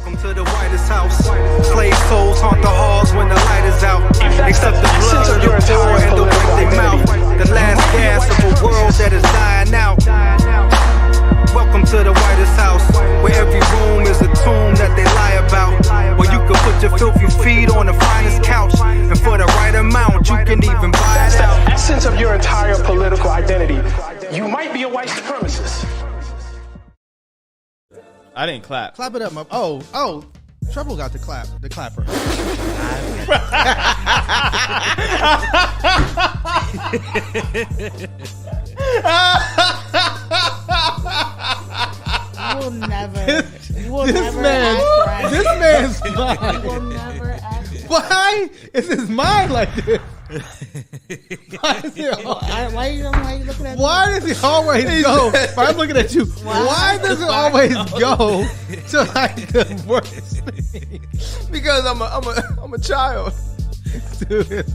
Welcome to the whitest house. Slave souls haunt the halls when the light is out. Except the blood of the poor and the way they mouth. The last gas of a world that is dying out. Welcome to the whitest house, where every room is a tomb that they lie about. Where you can put your filthy feet on the finest couch, and for the right amount, you can even buy it out. That's the essence of your entire political identity. You might be a white supremacist. I didn't clap. Clap it up, Trouble got the clapper. You will never act right. This man's mind. You will never act right. Why is his mind like this? Why Why are you looking at me? Why does it always go? If I'm looking at you. Why does it always go to like the worst thing? Because I'm a child. Dude,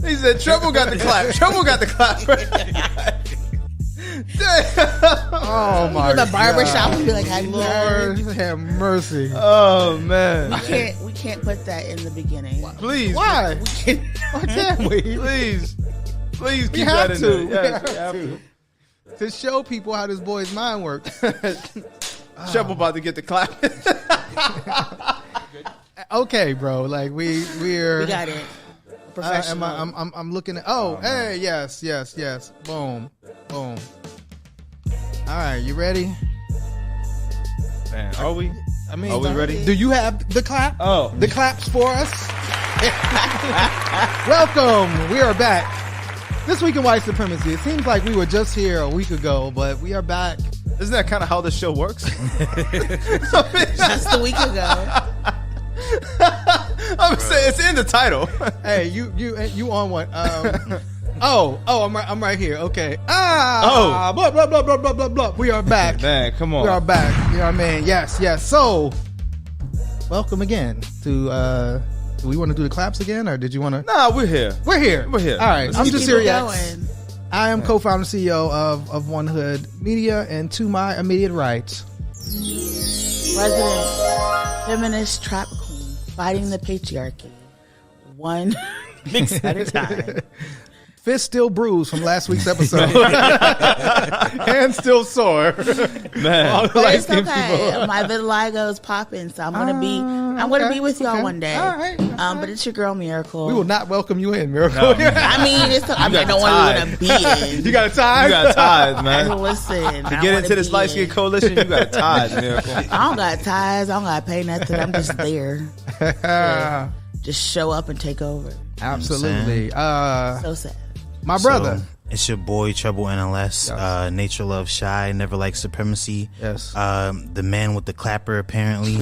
He said Trouble got the clap. Trouble got the clap. oh my God. The barbershop would be like, Lord have mercy. Oh man. We can't put that in the beginning. Please. Why? Why can't we? Please keep We that have in to. there. We have to. To show people how this boy's mind works. Trouble about to get the clap. Okay, bro. Like we got it. Professional. I'm looking at. Hey, yes. Boom. All right, you ready? Man, are we? I mean, are we ready? Do you have the clap? Oh, the claps for us. Welcome. We are back. This week in white supremacy. It seems like we were just here a week ago, but we are back. Isn't that kind of how this show works? Just a week ago. I'm saying it's in the title. Hey, you on one? I'm right here. Okay. Blah blah blah blah blah blah blah. We are back. Man, come on. We are back. You know what I mean? Yes. So, welcome again to. Do we want to do the claps again, or did you want to? Nah, we're here. We're here. All right. I'm just here. I am co-founder and CEO of One Hood Media, and to my immediate right, President, feminist trap queen, fighting the patriarchy, one mix at a time. Fist still bruised from last week's episode. Hand still sore. Man. It's okay. My vitiligo is popping, so I'm gonna be with y'all one day. All right. But it's your girl Miracle. We will not welcome you in, Miracle. No. I mean, I don't want to be in. You got a tithe? You got ties, man. Listen, to get into this light skin coalition, you got ties, Miracle. I don't got ties. I don't got to pay nothing. I'm just there. Just show up and take over. Absolutely. So sad. My brother. It's your boy Trouble NLS. Nature love shy, never like supremacy. Yes. The man with the clapper apparently.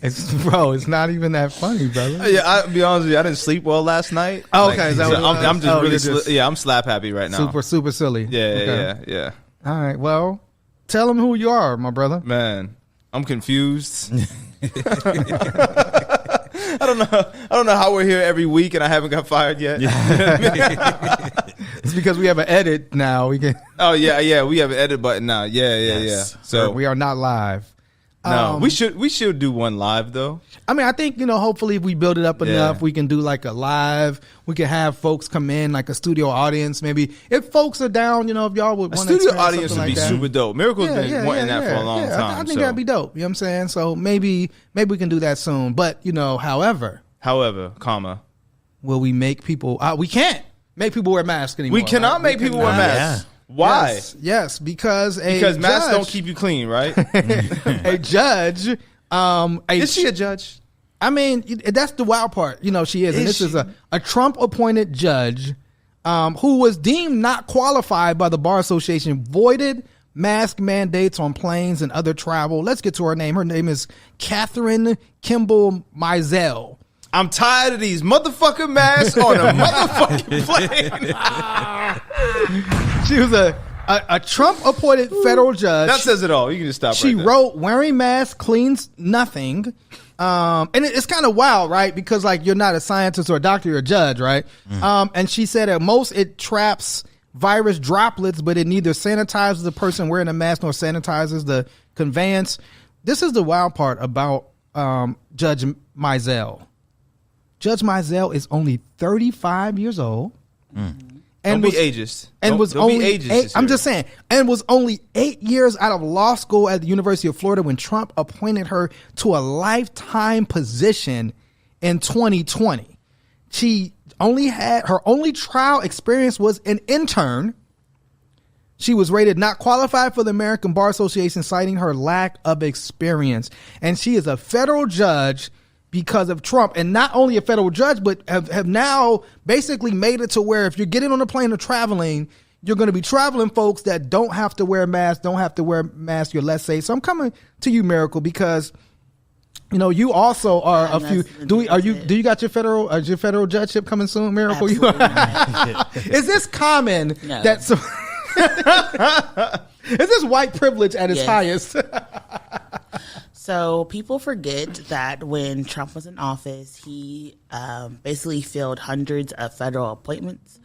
It's not even that funny, brother. Yeah, I'll be honest with you. I didn't sleep well last night. Oh, okay. I'm just really I'm slap happy right now. Super silly. Yeah. All right. Well, tell them who you are, my brother. Man, I'm confused. I don't know how we're here every week and I haven't got fired yet. It's because we have an edit now. We can. Oh yeah. We have an edit button now. Yeah. So we are not live. No, we should do one live though. I mean, I think, hopefully if we build it up enough, we can do like a live. We can have folks come in, like a studio audience. Maybe if folks are down, if y'all would want to. A studio audience would be super dope. Miracle's been wanting that for a long time. I think that'd be dope. You know what I'm saying? So maybe we can do that soon. But however, comma, will we make people? We can't make people wear masks anymore. We cannot make people wear masks. Yeah. Why? Yes, because masks don't keep you clean, right? A judge. Is she a judge? I mean, that's the wild part. She is. And this is a Trump-appointed judge who was deemed not qualified by the Bar Association, voided mask mandates on planes and other travel. Let's get to her name. Her name is Catherine Kimball Mizell. I'm tired of these motherfucking masks on a motherfucking plane. She was a Trump-appointed federal judge. That says it all. You can just stop. She wrote, "Wearing masks cleans nothing." And it's kind of wild, right? Because you're not a scientist or a doctor, you're a judge, right? And she said at most it traps virus droplets, but it neither sanitizes the person wearing a mask nor sanitizes the conveyance. This is the wild part about Judge Mizell. Judge Mizell is only 35 years old. And don't be ageist. And was only I'm just saying, and was only 8 years out of law school at the University of Florida when Trump appointed her to a lifetime position in 2020. She only had her only trial experience was an intern. She was rated not qualified for the American Bar Association, citing her lack of experience. And she is a federal judge because of Trump, and not only a federal judge, but have now basically made it to where if you're getting on a plane or traveling, you're going to be traveling folks that don't have to wear masks, you're less safe. So I'm coming to you, Miracle, because you also are a few. Do you got your federal judgeship coming soon, Miracle? Is this common? No. That's is this white privilege at its highest? So people forget that when Trump was in office, he basically filled hundreds of federal appointments.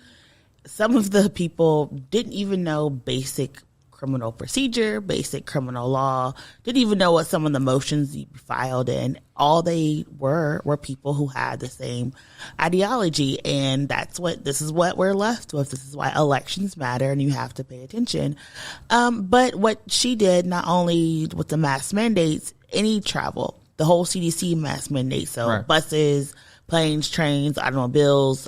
Some of the people didn't even know basic criminal procedure, basic criminal law, didn't even know what some of the motions you filed in. All they were people who had the same ideology. And this is what we're left with. This is why elections matter and you have to pay attention. But what she did, not only with the mask mandates, any travel, the whole CDC mask mandate. So right. Buses, planes, trains, automobiles,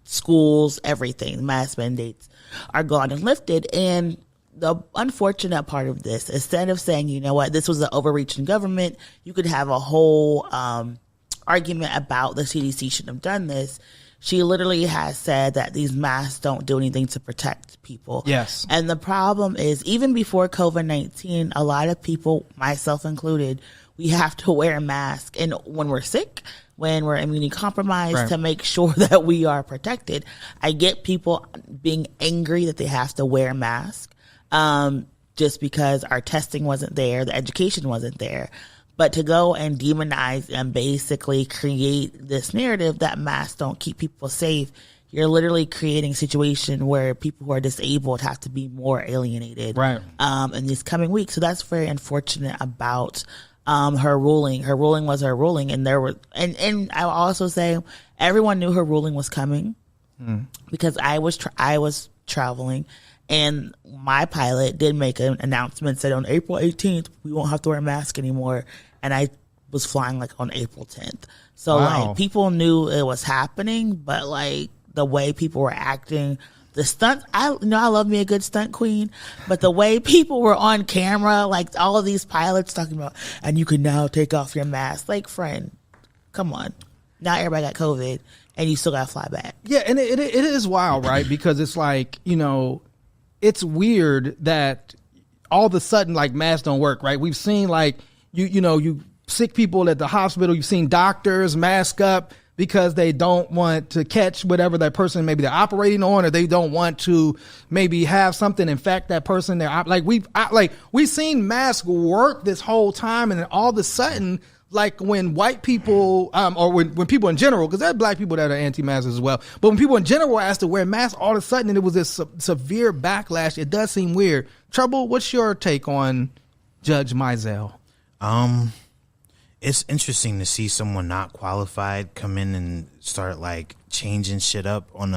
schools, everything, mask mandates are gone and lifted. And the unfortunate part of this, instead of saying, you know what, this was an overreach in government, you could have a whole argument about the CDC shouldn't have done this. She literally has said that these masks don't do anything to protect people. Yes. And the problem is, even before COVID-19, a lot of people, myself included, we have to wear a mask. And when we're sick, when we're immunity compromised, right, to make sure that we are protected. I get people being angry that they have to wear a mask just because our testing wasn't there, the education wasn't there. But to go and demonize and basically create this narrative that masks don't keep people safe, you're literally creating a situation where people who are disabled have to be more alienated, right, in these coming weeks. So that's very unfortunate about her ruling. Her ruling was her ruling, and there were and I will also say everyone knew her ruling was coming because I was traveling. And my pilot did make an announcement, said on April 18th, we won't have to wear a mask anymore. And I was flying like on April 10th. So like people knew it was happening, but like the way people were acting, the stunt, I love me a good stunt queen, but the way people were on camera, like all of these pilots talking about, and you can now take off your mask. Like, friend, come on. Not everybody got COVID and you still got to fly back. Yeah. And it is wild, right? Because it's like, it's weird that all of a sudden, like, masks don't work, right? We've seen, like, you sick people at the hospital. You've seen doctors mask up because they don't want to catch whatever that person maybe they're operating on, or they don't want to maybe have something infect that person. We've seen masks work this whole time, and then all of a sudden, like when white people, or when people in general, because there are black people that are anti-mask as well, but when people in general were asked to wear masks, all of a sudden it was this severe backlash. It does seem weird. Trouble, what's your take on Judge Mizell? It's interesting to see someone not qualified come in and start like changing shit up on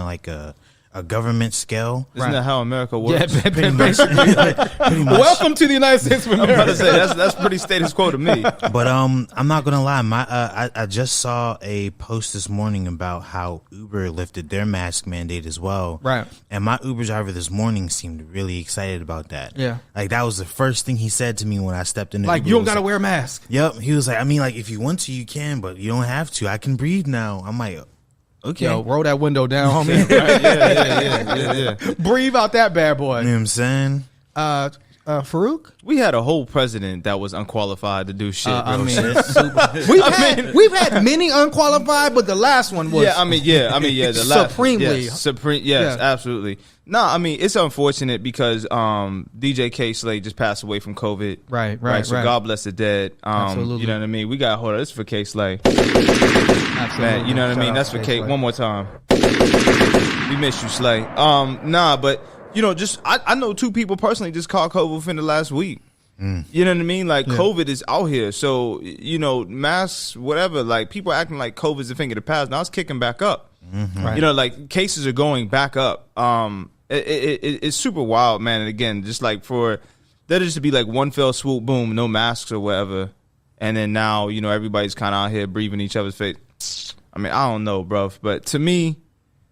a government scale. Isn't that how America works? Yeah, pretty much. Welcome to the United States of America. I'm about to say that's pretty status quo to me. But I'm not gonna lie, I just saw a post this morning about how Uber lifted their mask mandate as well. Right. And my Uber driver this morning seemed really excited about that. Yeah. Like that was the first thing he said to me when I stepped in. Like, Uber. You don't gotta wear a mask. Yep. He was like, I mean, like if you want to, you can, but you don't have to. I can breathe now. I'm like, okay. Yo, roll that window down, homie. Yeah. Breathe out that bad boy. You know what I'm saying? Farouk? We had a whole president that was unqualified to do shit. We've had many unqualified, but the last one was. The last supremely. Yes, absolutely. No, I mean, it's unfortunate because DJ K. Slade just passed away from COVID. Right. So God bless the dead. Absolutely. You know what I mean? We got to hold on. This is for K. Slade. Man, you know what I mean? That's for Kate. One more time. We miss you, Slay. Nah, but you know, just I know 2 people personally just caught COVID within the last week. You know what I mean? Like COVID is out here, so you know, masks, whatever. Like people acting like COVID's a thing of the past. Now it's kicking back up. Right. You know, like cases are going back up. It's super wild, man. And again, just like for there just to be like one fell swoop, boom, no masks or whatever, and then now you know everybody's kind of out here breathing each other's face. I mean, I don't know, bruv, but to me,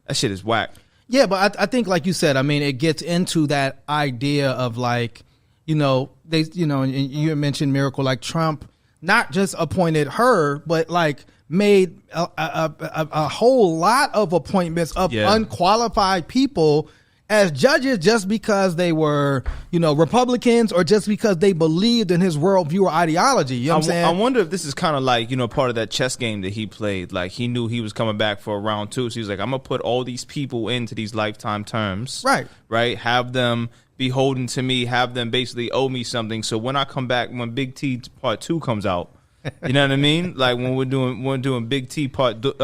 that shit is whack. Yeah, but I think, like you said, I mean, it gets into that idea of like, you know, they, you know, and you mentioned Miracle, like Trump not just appointed her, but like made a whole lot of appointments of unqualified people as judges just because they were, you know, Republicans or just because they believed in his worldview or ideology. You know what I'm saying? I wonder if this is kind of like, you know, part of that chess game that he played. Like he knew he was coming back for round 2. So he was like, I'm going to put all these people into these lifetime terms. Right. Have them beholden to me, have them basically owe me something. So when I come back, when Big T Part 2 comes out, you know what I mean? Like when we're doing Big T Part 2,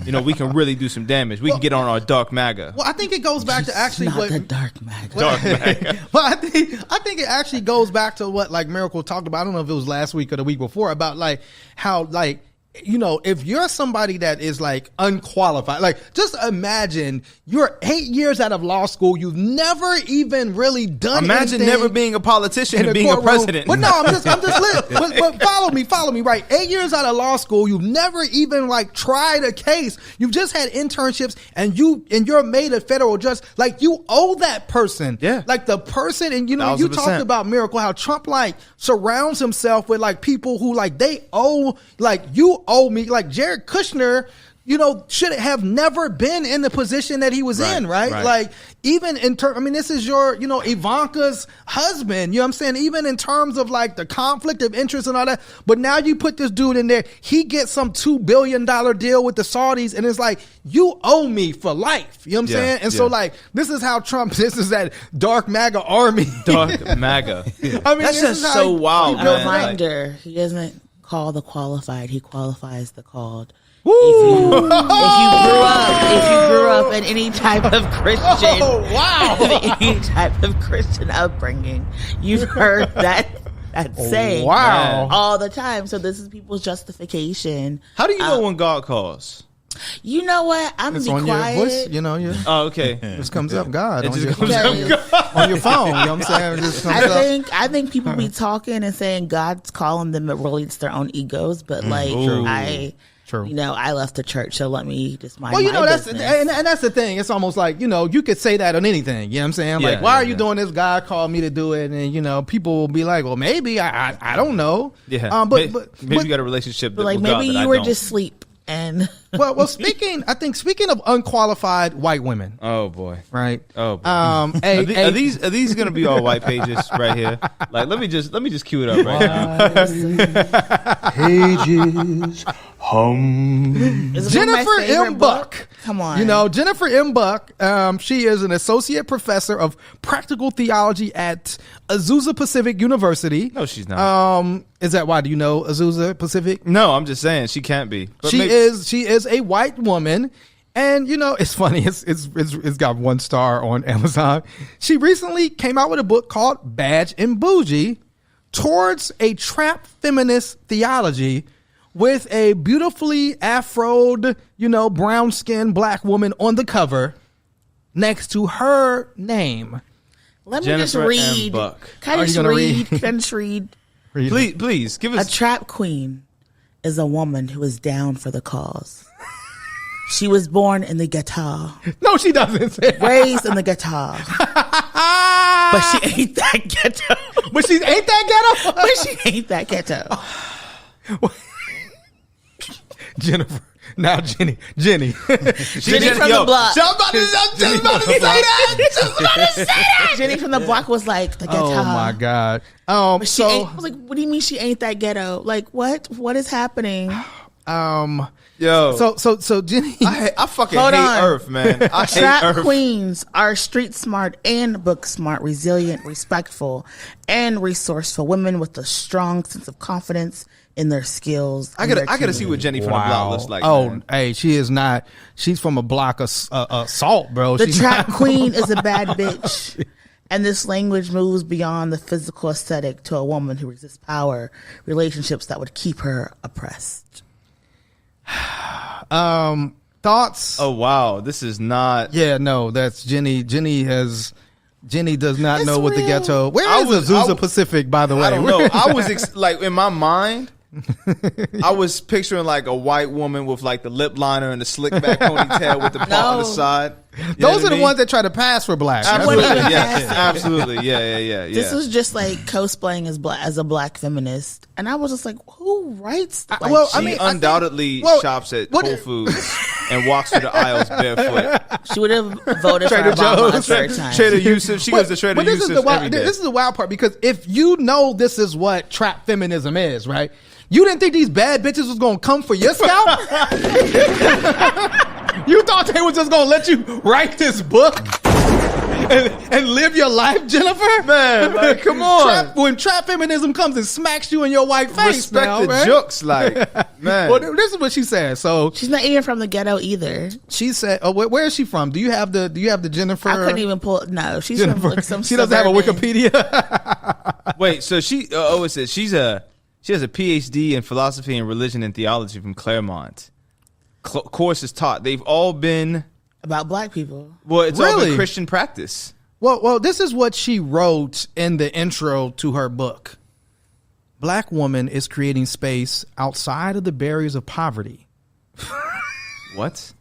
you know, we can really do some damage. We can get on our dark MAGA. Well, I think it goes back to actually not the dark MAGA. Dark MAGA. Well, I think it actually goes back to what like Miracle talked about. I don't know if it was last week or the week before about like how like, you know, if you're somebody that is like unqualified, like just imagine you're 8 years out of law school. You've never even really done Imagine anything never being a politician and being a president. But no, I'm just but follow me, right? 8 years out of law school. You've never even like tried a case. You've just had internships and you're made a federal judge. Like you owe that person. Yeah. Like the person, and you know, 100%. You talked about Miracle, how Trump like surrounds himself with like people who like they owe, like you owe me, like Jared Kushner, you know, should have never been in the position that he was in, right? Like even in terms, I mean, this is your, you know, Ivanka's husband, you know what I'm saying? Even in terms of like the conflict of interest and all that, but now you put this dude in there, he gets some $2 billion deal with the Saudis, and it's like, you owe me for life, you know what I'm saying? And so like, this is how Trump, this is that dark MAGA army. Dark MAGA. I mean, that's just so wild, man. A reminder, he doesn't call the qualified, he qualifies the called. Woo! If you grew up in any type of Christian, any type of Christian upbringing, you've heard that saying all the time. So this is people's justification. How do you know when God calls? You know what? I'm gonna be quiet. Your voice, you know, oh, okay. This comes up, God. It just comes up on your phone. You know what I'm saying? It just comes I think people be talking and saying God's calling them. It relates to their own egos, but like you know, I left the church, so let me just mind my business. And that's the thing. It's almost like, you know, you could say that on anything. You know what I'm saying? Like, why are you doing this? God called me to do it, and you know, people will be like, well, maybe I don't know. Yeah, maybe you got a relationship. But like maybe you were just asleep. And well, speaking of unqualified white women. Oh boy, right? Oh, boy. Are these going to be all white pages right here? Like, let me just cue it up right now. Pages. Jennifer M. Buck. Come on. You know, Jennifer M. Buck, she is an associate professor of practical theology at Azusa Pacific University. No, she's not. Is that why? Do you know Azusa Pacific? No, I'm just saying she can't be. But she is a white woman. And you know, it's funny. It's got 1 star on Amazon. She recently came out with a book called Badge and Boujee: Towards a Trap Feminist Theology, with a beautifully afroed, you know, brown-skinned black woman on the cover next to her name. Let me Jennifer just read. M. Buck. Can I just read? Please give us. A trap queen is a woman who is down for the cause. She was born in the ghetto. No, she doesn't. Raised in the ghetto. But she ain't that ghetto. But she ain't that ghetto? But she ain't that ghetto. Jennifer. Now Jenny. Jenny from the block. I'm about to say that. Jenny from the block was like the ghetto. Oh my God. But I was like, what do you mean she ain't that ghetto? Like what? What is happening? Yo. So Jenny, I fucking Hold hate on. Earth, man. I hate Trap Earth. queens are street smart and book smart, resilient, respectful, and resourceful women with a strong sense of confidence in their skills. I gotta see what Jenny from the block looks like. Man. Hey, she is not. She's from a block of salt, bro. The She's trap not- queen is a bad bitch. And this language moves beyond the physical aesthetic to a woman who resists power, relationships that would keep her oppressed. Thoughts? Oh wow, this is not. Yeah, no, that's Jenny. Jenny does not It's know what the real. ghetto. Where I is was- Azusa Pacific, by the way? I don't know. I was like in my mind, I was picturing like a white woman with like the lip liner and the slick back ponytail with the part on the No. side. You know Those what are I the mean? ones that try to pass for black. Absolutely, Wouldn't even yes, pass it. absolutely, yeah. This was just like cosplaying as a black feminist, and I was just like, "Who writes?" Like, well, I She mean, undoubtedly well, shops at what- Whole Foods and walks through the aisles barefoot. she would have voted for Trader Obama a Joe's. third time. Trader Yusuf, she goes to Trader But this is Yusuf the wild. every day. This is the wild part because if you know this is what trap feminism is, right? You didn't think these bad bitches was gonna come for your scalp? You thought they were just gonna let you write this book and live your life, Jennifer? Man, like, come on. When trap feminism comes and smacks you in your white face, Respect now, the right? jokes, like, man. Well, this is what she said. So She's not even from the ghetto either. she said, "Oh, where is she from? Do you have the Jennifer? I couldn't even pull. No, she's Jennifer. from like some. She doesn't have a suburban- Wikipedia. Wait, so she? It says she has a PhD in philosophy and religion and theology from Claremont. Courses taught. They've all been. about black people. Well, it's all Really? been Christian practice. Well, this is what she wrote in the intro to her book. Black woman is creating space outside of the barriers of poverty. What?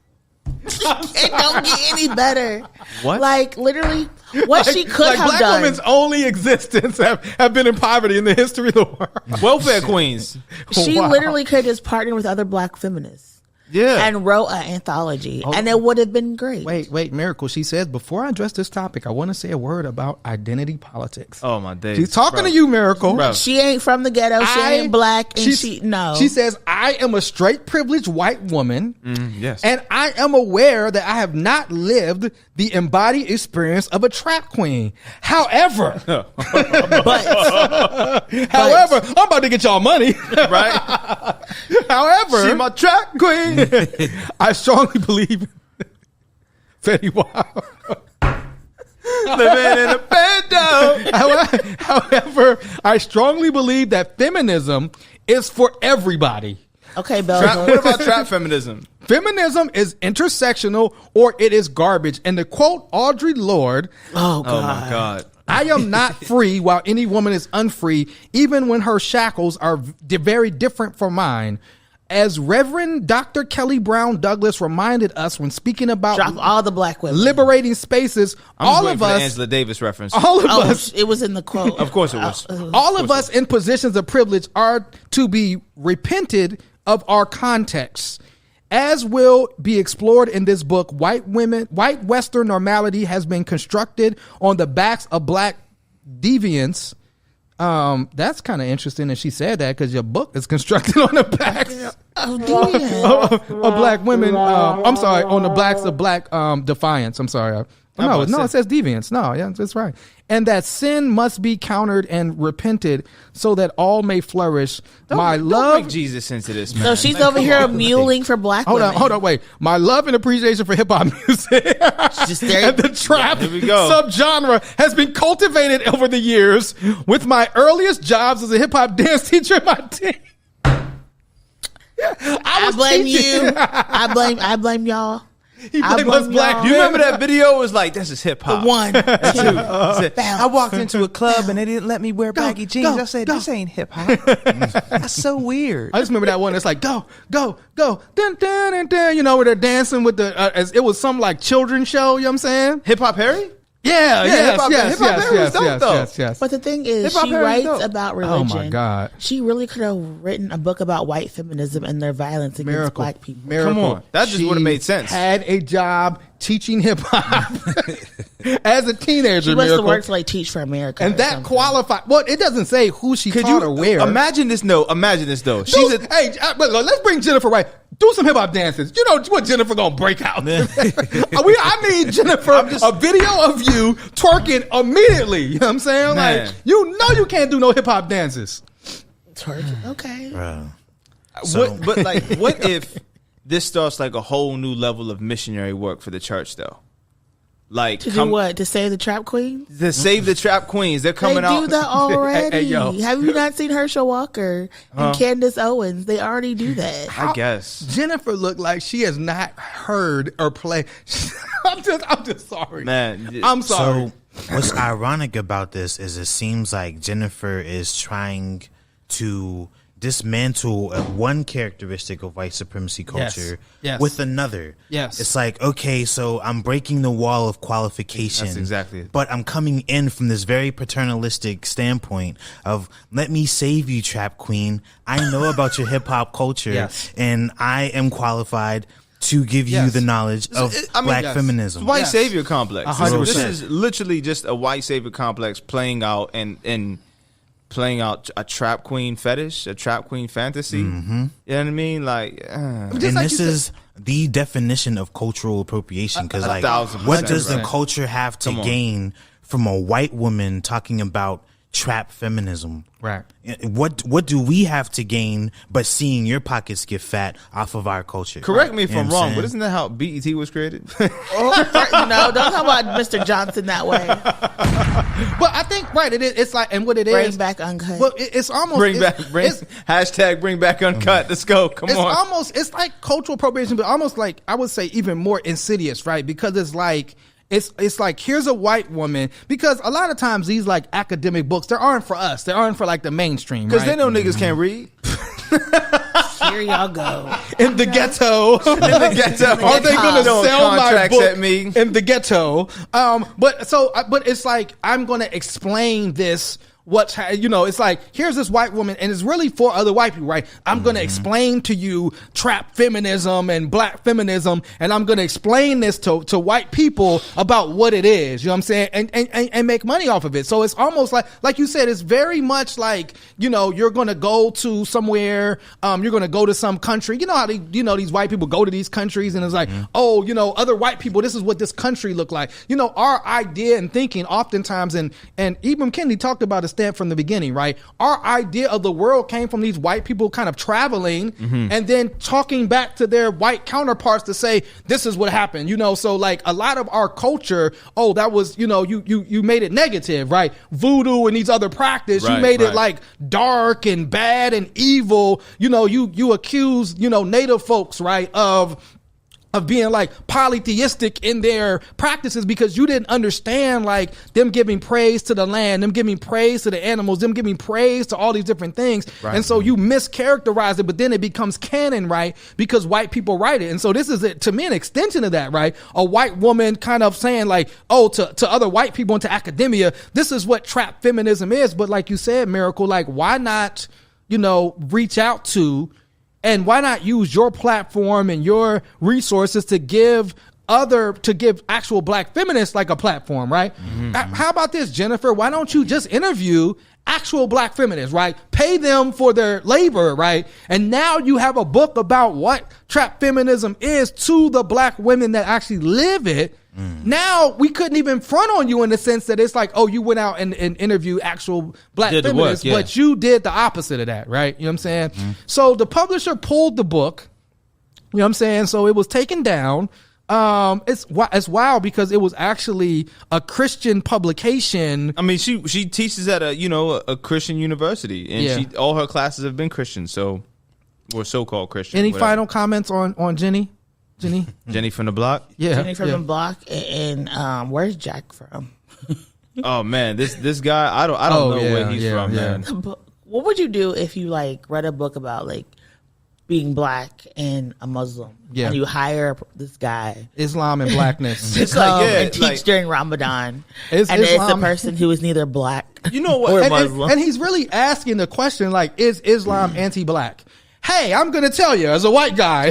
It don't get any better. What? Like literally, what she could like have black done. women's only existence have been in poverty in the history of the world. Welfare queens. She Wow. literally could have just partnered with other black feminists Yeah. and wrote an anthology, and it would have been great. Wait, Miracle. She says, before I address this topic, I want to say a word about identity politics. Oh my days. She's talking Bro. to you, Miracle. Bro. She ain't from the ghetto. She ain't black, and she no. She says, I am a straight privileged white woman. Yes. And I am aware that I have not lived the embodied experience of a trap queen. However, but I'm about to get y'all money. right? However, She my trap queen. I strongly believe Fetty Wap. Living in a bando. However, I strongly believe that feminism is for everybody. okay, Belle. What about trap feminism? Feminism is intersectional or it is garbage. And to quote Audre Lorde, Oh God. Oh my God. I am not free while any woman is unfree, even when her shackles are very different from mine. As Reverend Dr. Kelly Brown Douglas reminded us when speaking about Drop all the black women. liberating spaces, I'm all just waiting of for the us, Angela Davis reference. all of Oh, us, it was in the quote. Of course it was. all of us in positions of privilege are to be repented of our contexts. As will be explored in this book, white Western normality has been constructed on the backs of black deviants. That's kind of interesting that she said that because your book is constructed on the backs Oh, damn. of black women. I'm sorry, on the backs of black defiance. I'm sorry. No, it says deviance. No, yeah, that's right. And that sin must be countered and repented so that all may flourish. Don't bring Jesus into this, man. So she's over here mewling for black women. Hold on, wait. My love and appreciation for hip hop music Just there. and the trap Here we go. subgenre has been cultivated over the years with my earliest jobs as a hip hop dance teacher in my team. I blame you. I blame y'all. He I blamed us blame black. y'all. You remember that video? It was like, this is hip hop. One, two, I walked into a club and they didn't let me wear baggy jeans. I said, this ain't hip hop. That's so weird. I just remember that one. It's like go, dun, dun, dun, dun. You know where they're dancing with the. As it was some like children's show. You know what I'm saying? Hip Hop Harry? Yeah, Hip Hop Harry was dope, though. yes. But the thing is, Hip-hop she Harry's writes dope. about Oh religion. my God. She really could have written a book about white feminism and their violence against black people. Miracle. Come on. That just She would've made sense. Had a job teaching hip hop as a teenager. She must have Miracle. worked to like Teach for America, and that qualified. Well, it doesn't say who she taught or where. Imagine this though. But let's bring Jennifer right. Do some hip hop dances. You know what Jennifer gonna break out. I need Jennifer a video of you twerking immediately. You know what I'm saying? Man. Like you can't do no hip hop dances. Twerking, okay. What if this starts like a whole new level of missionary work for the church though? Like to do what? To save the trap queen? To save the trap queens. They're coming out. They do that already. Hey, yo. Have you not seen Herschel Walker and Candace Owens? They already do that. I guess Jennifer looked like she has not heard or played. I'm just sorry, man. I'm sorry. So what's ironic about this is it seems like Jennifer is trying to dismantle one characteristic of white supremacy culture with another. Yes. It's like, okay, so I'm breaking the wall of qualification. That's exactly it. But I'm coming in from this very paternalistic standpoint of, let me save you, trap queen. I know about your hip hop culture and I am qualified to give you the knowledge of black feminism. It's white savior complex. 100%. This is literally just a white savior complex playing out and playing out a trap queen fetish, a trap queen fantasy. Mm-hmm. You know what I mean? Like, and this is the definition of cultural appropriation. Because, like, 1,000%, what does the right. culture have to gain from a white woman talking about trap feminism? Right. What do we have to gain but seeing your pockets get fat off of our culture? correct me if You know I'm what wrong, saying? but isn't that how BET was created? No, don't talk about Mr. Johnson that way. But I think it's like, and what it Bring is, back uncut. Well, it's almost bring back uncut. Let's go. Come it's on. almost, it's like cultural appropriation, but almost like, I would say even more insidious, right? Because it's like, it's like, here's a white woman, because a lot of times these like academic books, they aren't for us. They aren't for like the mainstream, Because right? they know niggas can't read. Here y'all go. In the ghetto. Are they going to Throwing sell my contracts book at me. in the ghetto? But it's like, I'm going to explain this. It's like, here's this white woman, and it's really for other white people, right? I'm going to explain to you trap feminism and black feminism, and I'm going to explain this to white people about what it is, you know what I'm saying? And make money off of it. So it's almost like you said, it's very much like, you're going to go to somewhere, you're going to go to some country. You know how these white people go to these countries, and it's like, other white people, this is what this country look like. Our idea and thinking oftentimes, and Ibram Kendi talked about it from the beginning, right? Our idea of the world came from these white people kind of traveling and then talking back to their white counterparts to say, this is what happened, so like a lot of our culture, that was, you made it negative, right? Voodoo and these other practices, you made it like dark and bad and evil, you accuse, native folks, right, of being like polytheistic in their practices, because you didn't understand like them giving praise to the land, them giving praise to the animals, them giving praise to all these different things. Right. And so you mischaracterize it, but then it becomes canon, right? Because white people write it. And so this is, to me, an extension of that, right? A white woman kind of saying like, to other white people and to academia, this is what trap feminism is. But like you said, Miracle, like why not, reach out to, and why not use your platform and your resources to give actual black feminists like a platform, right? Mm-hmm. How about this, Jennifer? Why don't you just interview actual black feminists, right? Pay them for their labor, right? And now you have a book about what trap feminism is to the black women that actually live it. Now we couldn't even front on you in the sense that it's like, you went out and interviewed actual black feminists, but you did the opposite of that, right? You know what I'm saying? So the publisher pulled the book, you know what I'm saying? So it was taken down. It's wild because it was actually a Christian publication. I mean, she teaches at a Christian university, and all her classes have been Christian, or so-called Christian. Any final comments on Jenny? Jenny from the block? Yeah. Jenny from the block. And where's Jack from? Oh man, this guy, I don't know where he's from, man. What would you do if you like read a book about like being black and a Muslim? Yeah. And you hire this guy, Islam and blackness, to come and teach during Ramadan. And it's the person who is neither black or Muslim. And he's really asking the question like, is Islam anti-black? Hey, I'm going to tell you as a white guy,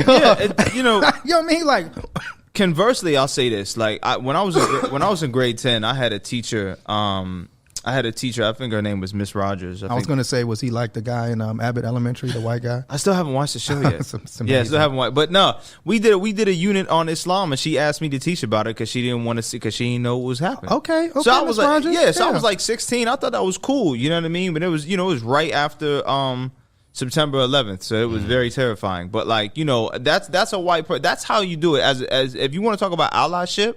you know what I mean? Like, Conversely, I'll say this: like when I was in grade 10, I had a teacher. I think her name was Miss Rogers. I was going to say, was he like the guy in Abbott Elementary, the white guy? I still haven't watched the show yet. Yeah, still haven't watched. But no, we did a unit on Islam, and she asked me to teach about it because she didn't want to see, because she didn't know what was happening. Okay. So I was Ms. like, Rogers? I was like 16. I thought that was cool. You know what I mean? But it was, it was right after September 11th, so it was very terrifying. But like, that's a white person. That's how you do it. As if you want to talk about allyship,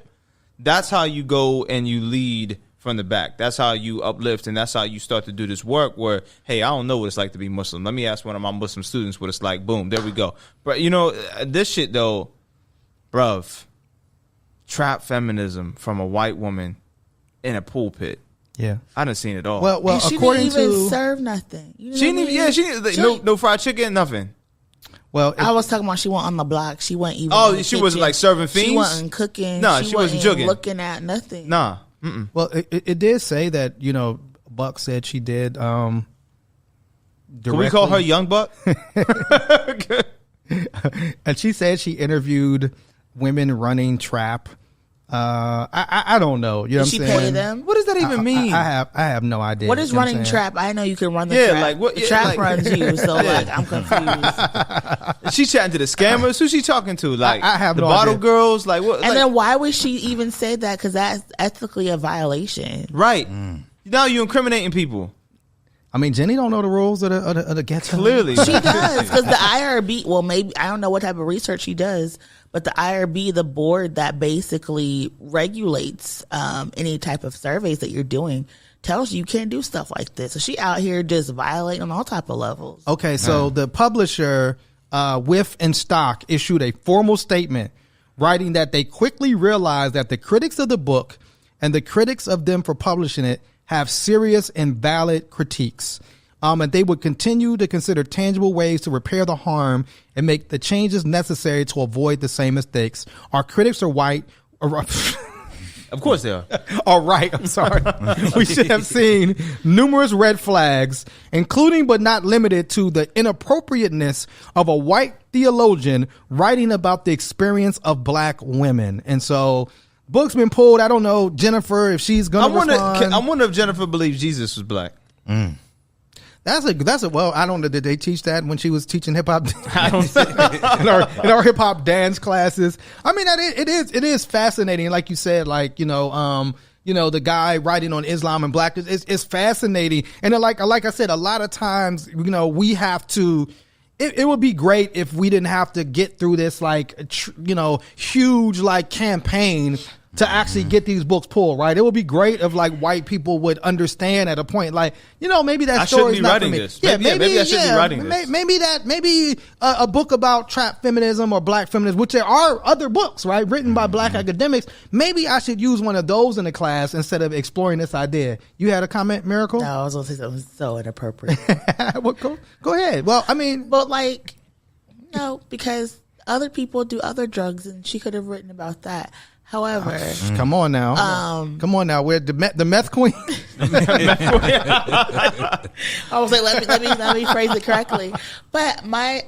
that's how you go and you lead from the back. That's how you uplift, and that's how you start to do this work where, hey, I don't know what it's like to be Muslim. Let me ask one of my Muslim students what it's like. Boom, there we go. But this shit though, bruv, trap feminism from a white woman in a pulpit. Yeah, I done seen it all. Well, and she according didn't even serve nothing. You know she didn't. No fried chicken, nothing. Well, I was talking about she went on the block. She wasn't even. Oh, she wasn't like serving fiends. She wasn't cooking. No, she wasn't jugging. Looking at nothing. Nah. Well, it did say that, Buck said she did. Can we call her Young Buck? And she said she interviewed women running trap. I don't know. You know what I'm saying? Did she pay them? What does that even mean? I have no idea. What is running trap? I know you can run the trap. Like what? The trap runs you. So like, I'm confused. She chatting to the scammers. Who's she talking to? Like I have the no bottle idea. girls. Like what? And then why would she even say that? Because that's ethically a violation. Right. Now you're incriminating people. I mean, Jenny don't know the rules of the ghetto. Clearly, she does, because the IRB. Well, maybe I don't know what type of research she does, but the IRB, the board that basically regulates any type of surveys that you're doing, tells you can't do stuff like this. So she out here just violating on all type of levels. Okay, so the publisher, Whiff and Stock, issued a formal statement writing that they quickly realized that the critics of the book and the critics of them for publishing it have serious and valid critiques. And they would continue to consider tangible ways to repair the harm and make the changes necessary to avoid the same mistakes. Our critics are white. Of course they are. All right, I'm sorry. We should have seen numerous red flags, including but not limited to the inappropriateness of a white theologian writing about the experience of black women. And so, book's been pulled. I don't know, Jennifer, if she's going to respond. I wonder if Jennifer believes Jesus was black. That's a well, I don't know. Did they teach that when she was teaching hip hop? I don't in our hip hop dance classes. I mean, it is fascinating. Like you said, like, the guy writing on Islam and black, it's fascinating. And then, like I said, a lot of times, we have to, it would be great if we didn't have to get through this, like, huge, like, campaign to actually get these books pulled, right? It would be great if, like, white people would understand at a point, like, maybe that story's not for me. This. Yeah, maybe I should be writing this. Maybe a book about trap feminism or black feminism, which there are other books, right, written by black academics. Maybe I should use one of those in the class instead of exploring this idea. You had a comment, Miracle? No, I was going to say something so inappropriate. Well, go ahead. Well, I mean, but like, no, because other people do other drugs, and she could have written about that. However, come on now, We're the meth queen. I was like, let me phrase it correctly. But my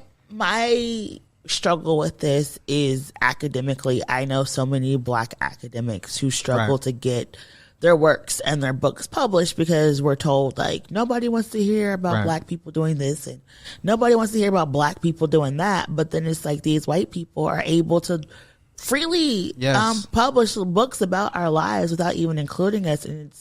struggle with this is academically. I know so many black academics who struggle to get their works and their books published because we're told, like, nobody wants to hear about black people doing this and nobody wants to hear about black people doing that. But then it's like these white people are able to freely publish books about our lives without even including us, and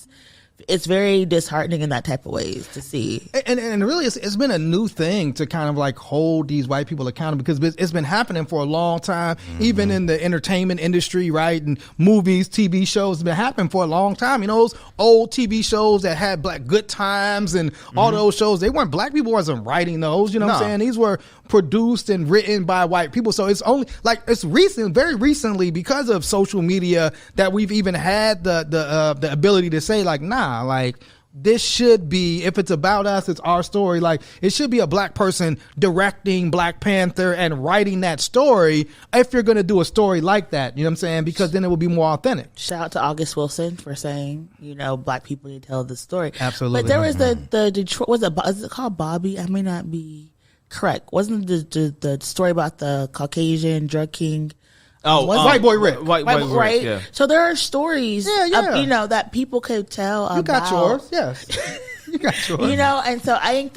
it's very disheartening in that type of ways to see. And really, it's been a new thing to kind of like hold these white people accountable, because it's been happening for a long time, even in the entertainment industry, right? And movies, TV shows, it's been happening for a long time. Those old TV shows that had black Good Times and all those shows, they weren't, black people wasn't writing those, you know what I'm saying? These were produced and written by white people. So it's only like, it's recent, very recently, because of social media, that we've even had the ability to say, like, nah, like, this should be, if it's about us, it's our story. Like, it should be a black person directing Black Panther and writing that story, if you're going to do a story like that, you know what I'm saying? Because then it will be more authentic. Shout out to August Wilson for saying, black people need to tell the story. Absolutely. But there was the Detroit, is it called Bobby? I may not be correct. Wasn't the story about the Caucasian drug king White Boy Rick. White Boy Rick, right? yeah. So there are stories, that people could tell. You got yours, yes. You got yours. And so I think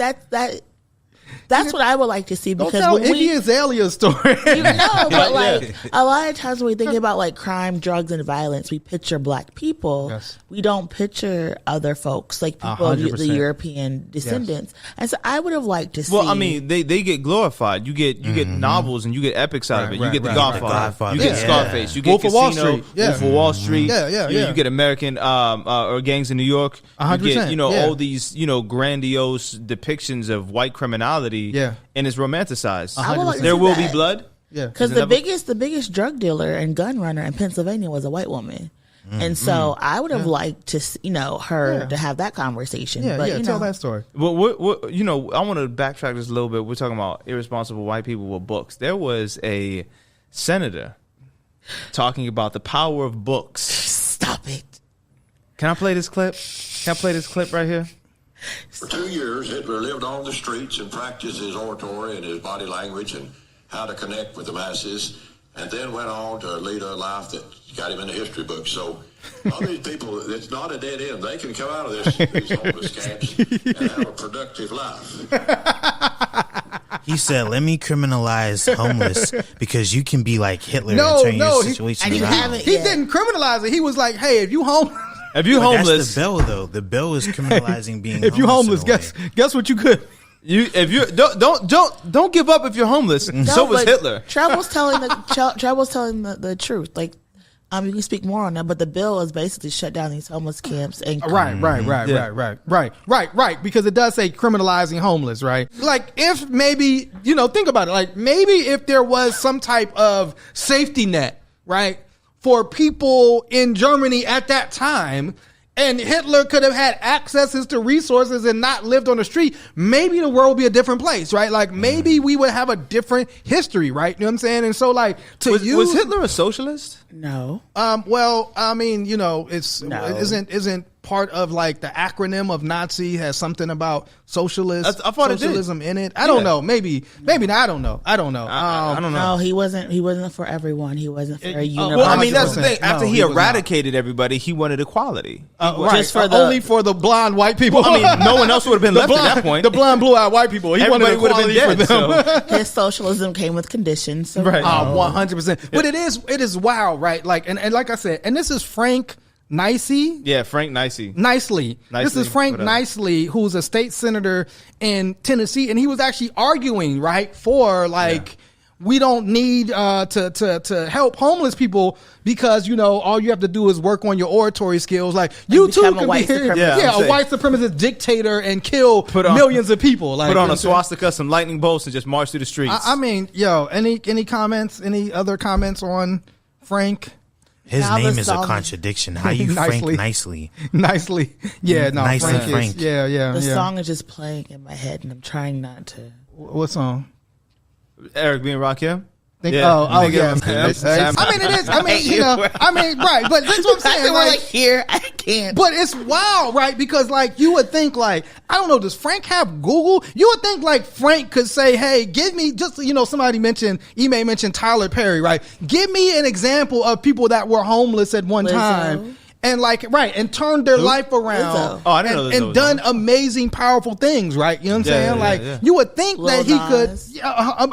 that's what I would like to see, because don't tell Iggy Azalea's story. But a lot of times when we think about like crime, drugs, and violence, we picture black people. Yes. We don't picture other folks, like people of the European descendants. Yes. And so I would have liked to see. Well, I mean, they get glorified. You get novels and you get epics out of it. You get The Godfather. You get Scarface. You get Wolf of Wall Casino. Street. Yeah. Wolf of Wall Street. You get American or Gangs in New York. 100%. You get all these grandiose depictions of white criminality. Yeah. And it's romanticized. I would like to There see will that. be blood. Yeah. Because the biggest drug dealer and gun runner in Pennsylvania was a white woman. And so I would have liked to, her to have that conversation. Tell that story. Well, I want to backtrack just a little bit. We're talking about irresponsible white people with books. There was a senator talking about the power of books. Stop it. Can I play this clip? Right here? For 2 years, Hitler lived on the streets and practiced his oratory and his body language and how to connect with the masses, and then went on to lead a life that got him in the history books. So all these people, it's not a dead end. They can come out of these homeless camps and have a productive life. He said, let me criminalize homeless because you can be like Hitler and turn your situation around. He didn't criminalize it. He was like, hey, if you homeless... If you homeless, that's the bill though. The bill is criminalizing being. If you homeless, guess what you could. If you don't give up if you're homeless. So was Hitler. Trevor's telling the truth. Like, you can speak more on that, but the bill is basically shut down these homeless camps and right. Because it does say criminalizing homeless, right? Like, if maybe think about it. Like, maybe if there was some type of safety net, right, for people in Germany at that time, and Hitler could have had accesses to resources and not lived on the street, maybe the world would be a different place, right? Like, maybe we would have a different history, right? You know what I'm saying? And so, like, was Hitler a socialist? No. Well, I mean, isn't part of like the acronym of Nazi has something about socialism in it. I don't know. Maybe not. I don't know. I don't know. No, he wasn't for everyone. He wasn't for a universal. Well, I mean, that's the thing. After he eradicated everybody, he wanted equality. Just only for the blonde white people. Well, I mean, no one else would have been left at that point. The blonde, blue-eyed white people. He wanted equality for them. So. His socialism came with conditions. So. Right. 100%. But it is wild, right? Like, and like I said, and this is Frank Nicely. Yeah, Frank Nicely. This is Frank Nicely, who's a state senator in Tennessee, and he was actually arguing, right, for we don't need to help homeless people because all you have to do is work on your oratory skills. Like, you too can be a white supremacist dictator and kill millions of people. Like, put on a swastika, some lightning bolts, and just march through the streets. I mean, any comments? Any other comments on Frank? His name is a contradiction. How you Frank Nicely? Nicely. Yeah, no. Frank. The song is just playing in my head, and I'm trying not to. What song? Eric B. and Rakim? Yeah. I mean, it is. Right. But that's what I'm saying. Like, here, I can't. But it's wild, right? Because, like, you would think, like, I don't know, does Frank have Google? You would think, like, Frank could say, hey, give me just, somebody mentioned Tyler Perry, right? Give me an example of people that were homeless at one time. And and turned their life around. Oh, I didn't know this. And done amazing, powerful things, right? You know what I'm saying? You would think that he could,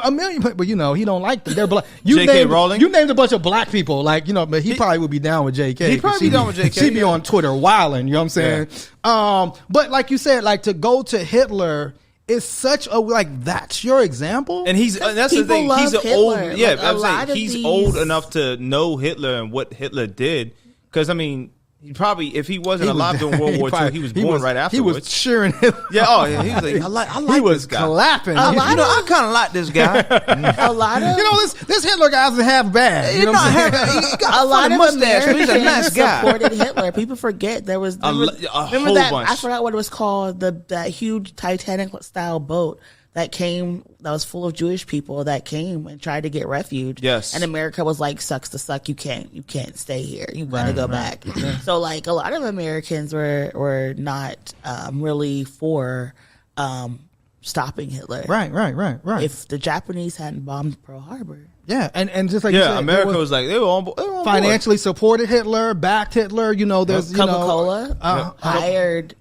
a million, but he don't like them. They're black. J.K. Rowling? You named a bunch of black people, but he probably would be down with J.K. He'd probably be down with J.K. She'd be on Twitter wilding, you know what I'm saying? But like you said, like, to go to Hitler is such a, that's your example? And that's the thing. He's he's old enough to know Hitler and what Hitler did. Because, I mean, if he wasn't alive during World War II, he was born right afterwards. He was cheering him. He was like, I like this guy. Clapping. I kind of like this guy. A lot of this Hitler guy isn't half bad. He got a lot of mustache. He's a nice guy. Supported Hitler. People forget there was a whole bunch. I forgot what it was called. That huge Titanic style boat that was full of Jewish people that came and tried to get refuge. Yes. And America was like, sucks to suck. You can't stay here. You gotta go back. So, like, a lot of Americans were not really for stopping Hitler. Right. If the Japanese hadn't bombed Pearl Harbor. Yeah, and just like you said, America was like they were on financially supported Hitler, backed Hitler. There's Coca-Cola hired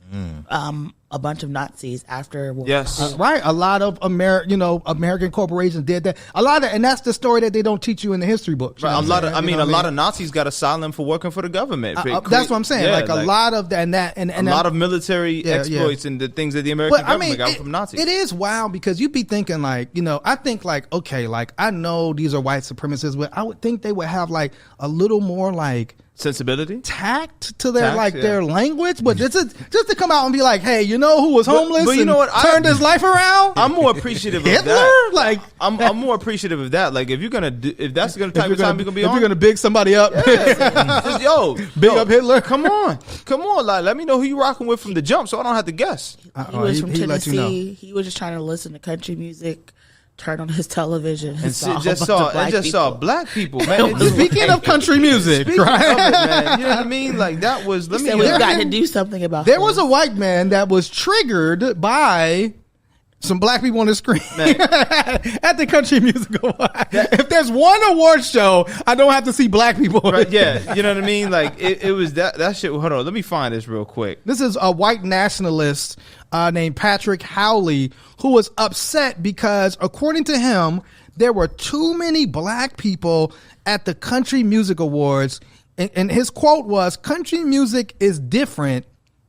a bunch of Nazis after war. Yes, right. A lot of American corporations did that. A lot of, and that's the story that they don't teach you in the history books. Right. A lot of Nazis got asylum for working for the government. That's what I'm saying. Yeah, a lot of that, and a lot of military exploits and the things that the American government got from Nazis. It is wild because you'd be thinking I think okay, I know these are white supremacists, but I would think they would have a little more sensibility, tact to their their language, but just to come out and be like, hey, who was homeless? But you know what? Turned his life around. I'm more appreciative of Hitler? that. I'm more appreciative of that. If you're gonna if that's the type of time you're gonna be on, if you're gonna big somebody up, just, big up Hitler. Come on. Let me know who you rocking with from the jump, so I don't have to guess. He was from Tennessee. He was just trying to listen to country music. Turn on his television and saw black people, man. Speaking of country music, right? Of it, man, you know what I mean? That was. We've got to do something about. There was a white man that was triggered by some black people on the screen at the country music award. If there's one award show, I don't have to see black people. Right? Yeah, you know what I mean. It was that shit. Hold on, let me find this real quick. This is a white nationalist named Patrick Howley, who was upset because, according to him, there were too many black people at the Country Music Awards. And his quote was, "Country music is different.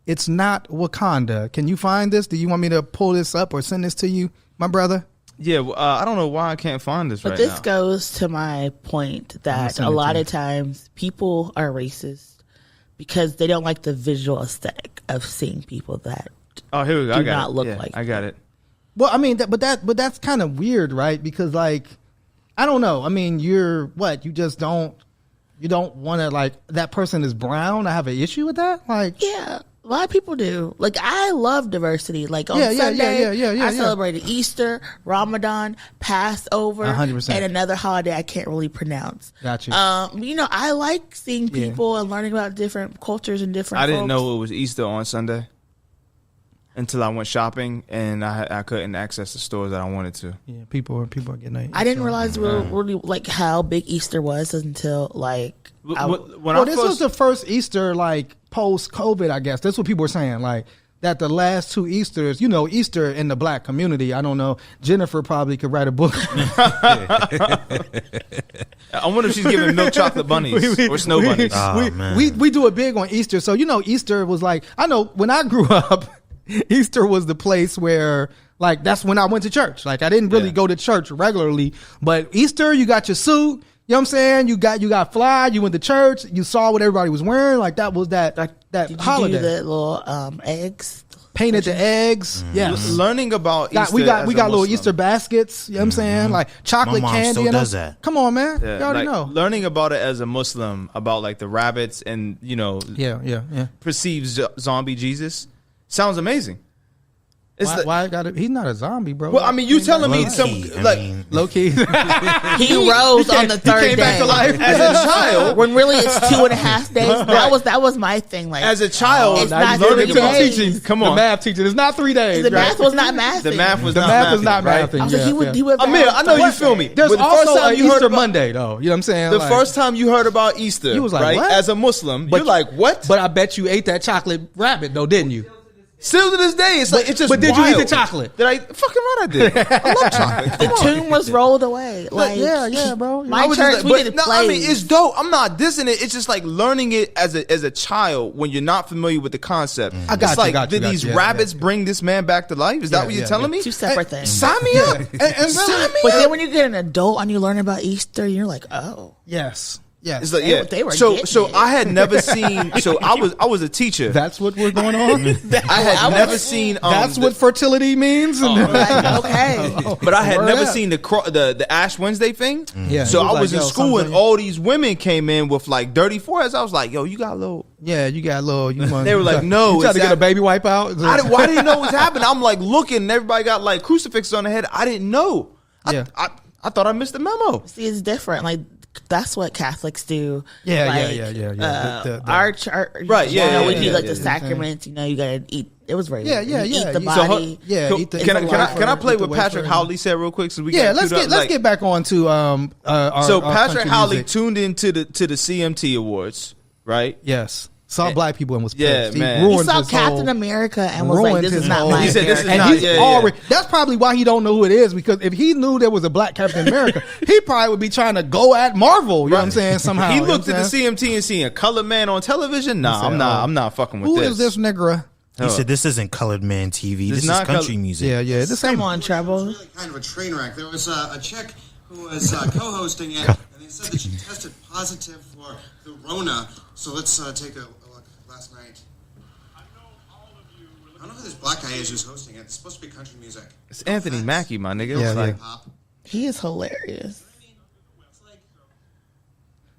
It's not Wakanda." Can you find this? Do you want me to pull this up or send this to you, my brother? Yeah, I don't know why I can't find this but right now. But this goes to my point that a lot of times people are racist because they don't like the visual aesthetic of seeing people that here we go. do not look like I got it. Well, I mean, but that's kind of weird, right? Because I don't know. I mean, you just don't want to that person is brown. I have an issue with that. Yeah. A lot of people do. I love diversity. On Sunday, I celebrated Easter, Ramadan, Passover, 100%. and another holiday I can't really pronounce. Got you. I like seeing people and learning about different cultures and different. I didn't know it was Easter on Sunday until I went shopping and I couldn't access the stores that I wanted to. Yeah, people are getting. I didn't realize really how big Easter was until this was the first Easter post COVID. I guess that's what people were saying. That the last two Easters, Easter in the black community. I don't know. Jennifer probably could write a book. I wonder if she's giving milk chocolate bunnies or snow bunnies. We do it big on Easter. So Easter was I know when I grew up. Easter was the place where that's when I went to church. I didn't really go to church regularly, but Easter, you got your suit, you know what I'm saying? You got fly, you went to church, you saw what everybody was wearing, that was that Did holiday. You do the little eggs? Painted the eggs. Yes. Learning about Easter. We got little Easter baskets, you know what I'm saying? Chocolate my mom candy. still does that. Come on, man. You already know. Learning about it as a Muslim, about the rabbits and perceived zombie Jesus. Sounds amazing. Why got it? He's not a zombie, bro. Well, I mean, you telling me low key. He rose on the third day back to life as a child. When really it's 2.5 days. That was my thing. As a child, it's not 3 days. Teaching. Come on, the math teaching. It's not 3 days. The math was not math. The math was not math. I was he would. I know you feel me. There's also an Easter Monday, though. You know what I'm saying? The first time you heard about Easter, you was like, right? As a Muslim, you're like, what? But I bet you ate that chocolate rabbit, though, didn't you? Still to this day, it's just. But did you eat the chocolate? Did I? Fucking right, I did. I love chocolate. The tomb was rolled away. Yeah, bro. My church, we did plays. I mean, it's dope. I'm not dissing it. It's just learning it as a child when you're not familiar with the concept. I got you. Did these rabbits bring this man back to life? Is that what you're telling me? Two separate things. Sign me up. But then when you get an adult and you learn about Easter, you're like, oh, yes. Yeah, it's they were so I had never seen. So I was a teacher. That's what we're going on. I had never seen. That's what fertility means. Okay, but I had never seen the Ash Wednesday thing. Yeah. So I was in school and all these women came in with dirty foreheads. I was like, "Yo, you got a little." Yeah, you got a little. They were like, "No." You tried to get a baby wipe out. Why didn't know what was happening? I'm looking, and everybody got crucifixes on their head. I didn't know. I thought I missed the memo. See, it's different. that's what Catholics do. Yeah. Our church, Right, yeah, we yeah, do yeah, like the yeah. sacraments. You know, you gotta eat. It was very Yeah. eat the So body. eat the- Can I play eat the what Patrick wafer. Howley said real quick? So we Yeah, got let's get back on to our Patrick country Howley music. tuned into the CMT Awards, right? Yes. Saw black people and was Yeah, pissed. man. He ruined saw his Captain whole- America and was like, ruined "This his is not whole- my He said, "This is America." not- And he's yeah. already, that's probably why he don't know who it is, because if he knew there was a black Captain America, he probably would be trying to go at Marvel. You know what I'm saying? Somehow He you know looked what I'm at the saying? CMT and seeing a colored man on television. Nah, said, I'm not fucking with Who this. is this nigga? He said this isn't colored man TV. This is not country colored- music. Yeah, this Come ain't on, Treble. Really kind of a train wreck. There was a chick who was co-hosting it, and they said that she tested positive for the Rona. So let's take a look. Last night, I don't know who this black guy is who's hosting it. It's supposed to be country music. It's Anthony Mackie, my nigga. Yeah, It's like, Pop. He is hilarious.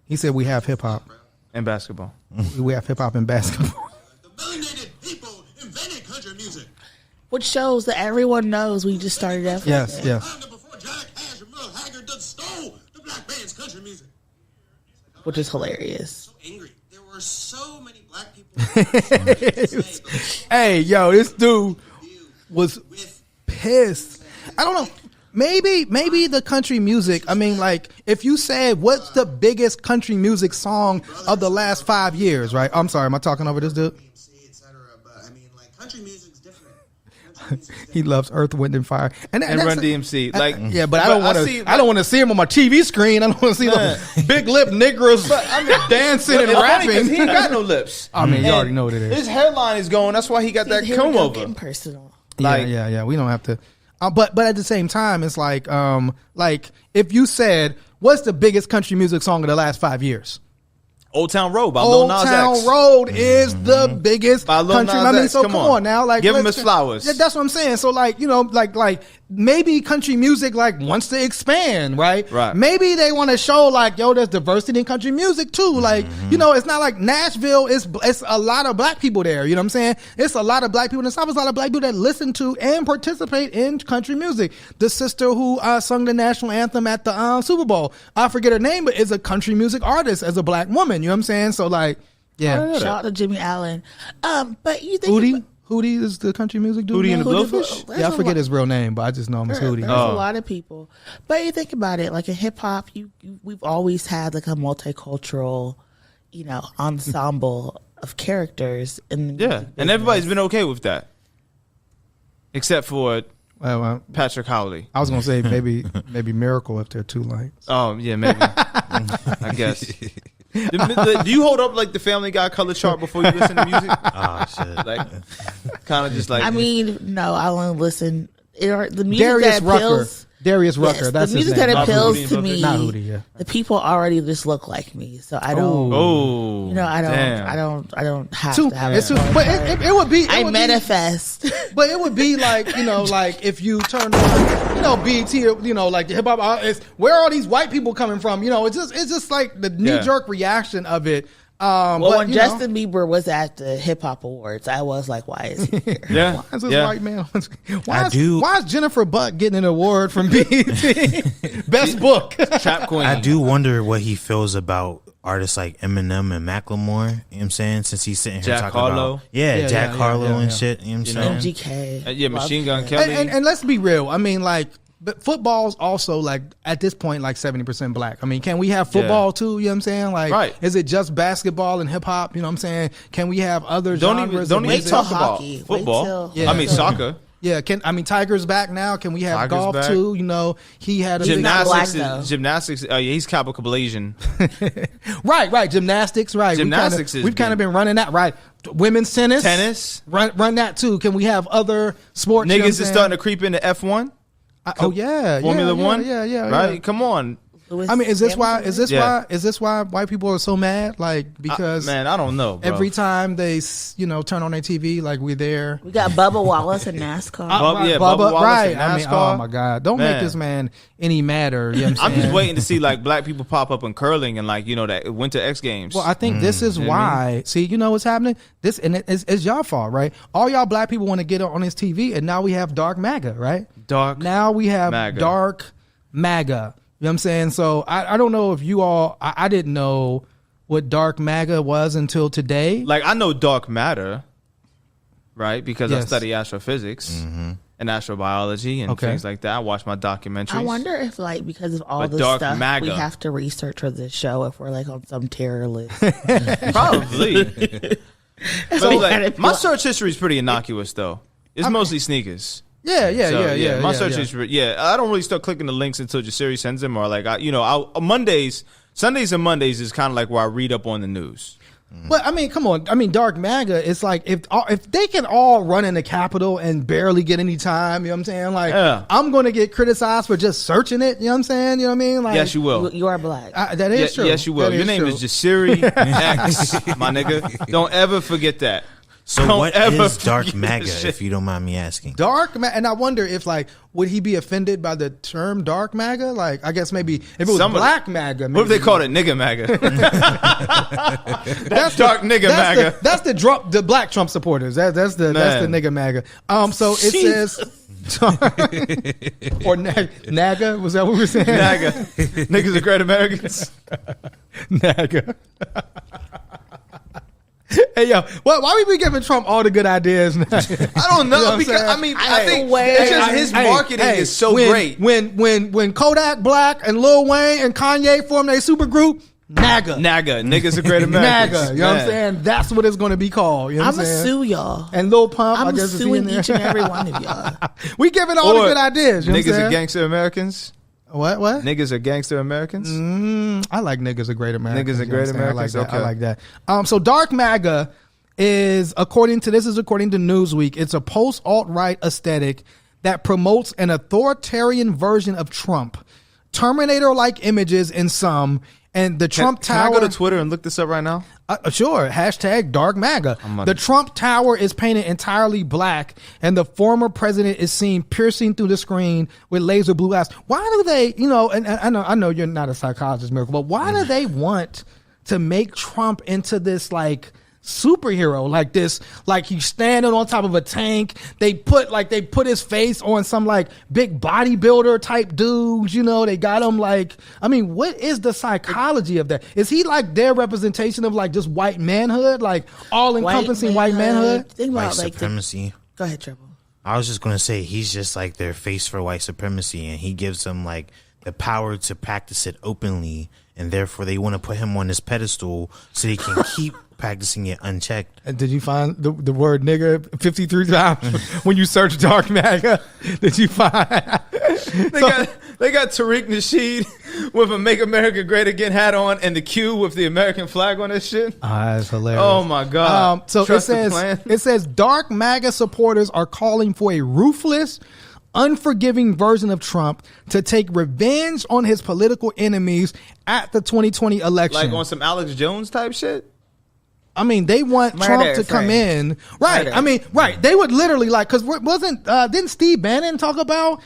He said we have hip hop. and basketball. We have hip hop and basketball. The melanated people invented country music. Which shows that everyone knows we just started that. Yes. Time before Jack Ash and Merle Haggard done stole the black band's country music. Which is hilarious. So angry. There were so many black people. Hey, yo, this dude was pissed. I don't know. Maybe the country music. I mean, like, if you said what's the biggest country music song of the last 5 years, right? I'm sorry, am I talking over this dude? etc. But I mean, like, country music's different. He loves Earth, Wind, and Fire, and And Run DMC. Like, yeah, but I don't want see- to. I don't want to see him on my TV screen. I don't want to see the big lip niggers dancing and It's funny 'cause rapping. he ain't got no lips. I mean, you And already know what it is. His hairline is going. That's why he got that Here we comb go, over. getting personal. Like- yeah. We don't have to. But at the same time, it's like if you said what's the biggest country music song of the last 5 years? Old Town Road by Lil Old Nas Town X. Road is the biggest By Lil country. Nas I mean, X. so Come come on. on now, like Give him let's- his flowers. Yeah, that's what I'm saying. So like like maybe country music like wants to expand, right? Right. Maybe they want to show like there's diversity in country music too. Like it's not like Nashville. It's a lot of black people there. You know what I'm saying? It's a lot of black people in the South. It's a lot of black people that listen to and participate in country music. The sister who sung the national anthem at the Super Bowl, I forget her name, but is a country music artist as a black woman. You know what I'm saying? So like, yeah. Shout out to Jimmy Allen. But you think Hootie is the country music dude. Hootie and the name? Blowfish? There's Yeah, I a forget lot- his real name, but I just know him as Hootie. There's a lot of people, but you think about it, like in hip hop, we've always had like a multicultural, ensemble of characters in the Yeah, music and business. everybody's been okay with that, except for Well, Patrick Howley. I was gonna say maybe Miracle if they're two lights. Oh yeah, maybe. I guess. Do you hold up like the Family Guy color chart before you listen to music? Oh shit! Like, kind of just like. I mean, no, I only listen. The music Darius that Rucker. appeals. Darius Rucker. Yes, That's the music his name. that appeals Hootie to and me. Not Hootie, yeah. The people already just look like me, so I don't. oh, I don't have Too- to have it's it. too- but it would be. I manifest. But it would be like, like if you turn on, BET, like the hip hop artists, where are all these white people coming from? It's just like the knee jerk reaction of it. Well, but, when Justin Bieber was at the Hip Hop Awards, I was like, why is he here? Yeah, why is this yeah. white man? I do- Why is Jennifer Buck getting an award from BET? Best book. Trap Queen. I do wonder what he feels about artists like Eminem and Macklemore. You know what I'm saying? Since he's sitting here Jack talking Harlow. about Yeah, Jack yeah, Harlow yeah, and yeah. shit. You know what I'm saying? MGK. Yeah, Love Machine Gun him. Kelly. And let's be real. I mean, like, but football's also like at this point like 70% black. I mean, can we have football too? You know what I'm saying? Like, Right. is it just basketball and hip hop? You know what I'm saying? Can we have other don't genres? even of Wait even music? till talk about hockey. Wait football. till- I mean soccer. Yeah, Tiger's back now. Can we have Tiger's golf back. too? He had a big- not black, Gymnastics. though. Gymnastics. Oh yeah, he's Capricorn. right. Gymnastics, right. Gymnastics is we've kind of big. been running that, right? Women's tennis, Tennis. run that too. Can we have other sports? Niggas is starting to creep into F1. Oh yeah, Formula One. yeah. Right. Come on. Lewis I mean, is this why Yeah. white people are so mad? Like because Man, I don't know. Bro. every time they turn on their TV, like we're there. We got Bubba Wallace and NASCAR. Bubba Wallace right? and I mean, NASCAR. oh my God! Don't make Man. this man any madder. You know what I'm I'm saying? just waiting to see like black people pop up in curling and like that Winter X Games. Well, I think this is why. See, you know what's happening? This and it's y'all fault, right? All y'all black people want to get on this TV, and now we have dark MAGA, right? Dark Now we have MAGA. dark MAGA. You know what I'm saying? So I don't know if you all, I didn't know what dark MAGA was until today. Like, I know dark matter, right? Because I Yes. study astrophysics and astrobiology and things like that. I watch my documentaries. I wonder if, like, because of all But this dark stuff, MAGA. we have to research for this show if we're like on some terror list. Probably. So, Like, my search history is pretty innocuous, though. It's mostly sneakers. Yeah. My search history, I don't really start clicking the links until Jasiri sends them, or like Sundays and Mondays is kind of like where I read up on the news. But I mean, come on. I mean, dark MAGA, it's like if they can all run in the Capitol and barely get any time, you know what I'm saying? Like, I'm going to get criticized for just searching it, you know what I'm saying? You know what I mean? Like, Yes, you will. You are black. That is true. Yes, you will. That Your name true. is Jasiri X, my nigga. Don't ever forget that. So Don't what ever is dark forget MAGA, this shit. if you don't mind me asking? Dark MAGA, and I wonder if, like, would he be offended by the term dark MAGA? Like, I guess maybe if it was black MAGA. What if they called it nigga MAGA? That's dark nigga MAGA. That's the black Trump supporters. That's the nigga MAGA. So it says, or NAGA. Was that what we were saying? NAGA. Niggas are great Americans. NAGA. Hey, yo, why we be giving Trump all the good ideas now? I don't know, You know what I'm because saying? I mean, I think Hey, it's just his marketing is so great. When Kodak Black and Lil Wayne and Kanye formed a super group, NAGA. Niggas are great Americans. NAGA. You know what I'm saying? That's what it's going to be called. You know I'm what I'm going to saying? sue y'all. And Lil Pump, I I'm guess, is he in suing there? each and every one of y'all. We giving all the good ideas. You know what I'm Niggas are saying? gangster Americans. What? Niggas are gangster Americans. I like niggas are great Americans. Niggas are you know great what I'm saying? Americans. I like that. So dark MAGA is according to Newsweek. It's a post alt-right aesthetic that promotes an authoritarian version of Trump, Terminator-like images in some, and the Trump Tower. Can I go to Twitter and look this up right now? Sure. Hashtag dark MAGA. The Trump Tower is painted entirely black, and the former president is seen piercing through the screen with laser blue eyes. Why do they, and I know you're not a psychologist, Miracle, but why do they want to make Trump into this, like, superhero, like this, like he's standing on top of a tank? They put his face on some like big bodybuilder type dudes, they got him like, I mean, what is the psychology of that? Is he like their representation of like just white manhood, like all encompassing white manhood? Think about White supremacy. Go ahead, Triple. I was just going to say he's just like their face for white supremacy, and he gives them like the power to practice it openly, and therefore they want to put him on this pedestal so they can keep practicing it unchecked. And did you find the word nigga 53 times when you search dark MAGA? Did you find They got Tariq Nasheed with a Make America Great Again hat on and the Q with the American flag on this shit? That's hilarious. Oh my God. So Trust the plan. it says dark MAGA supporters are calling for a ruthless, unforgiving version of Trump to take revenge on his political enemies at the 2020 election. Like on some Alex Jones type shit? I mean, they want Trump to come in. Right. Murder. I mean, right. They would literally like, because didn't Steve Bannon talk about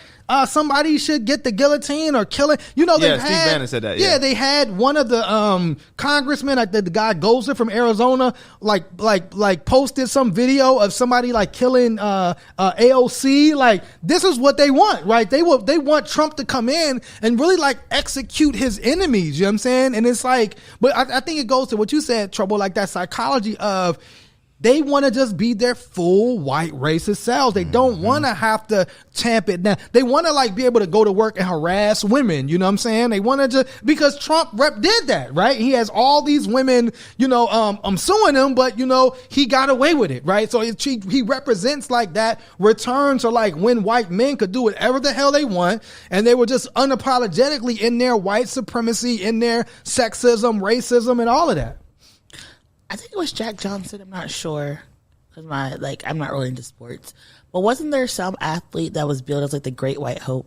somebody should get the guillotine or kill it? Steve Bannon said that. Yeah, they had one of the congressmen, like the guy Gozer from Arizona, like posted some video of somebody like killing AOC. Like, this is what they want, right? They want Trump to come in and really like execute his enemies. You know what I'm saying? And it's like, but I think it goes to what you said, Trouble, like that psychology of they want to just be their full white racist selves. They don't want to have to tamp it down. They want to like be able to go to work and harass women. You know what I'm saying? They want to just, because Trump did that, right? He has all these women, I'm suing him, but he got away with it, right? So he represents like that return to like when white men could do whatever the hell they want, and they were just unapologetically in their white supremacy, in their sexism, racism, and all of that. I think it was Jack Johnson. I'm not sure because I'm not really into sports. But wasn't there some athlete that was billed as like the Great White Hope?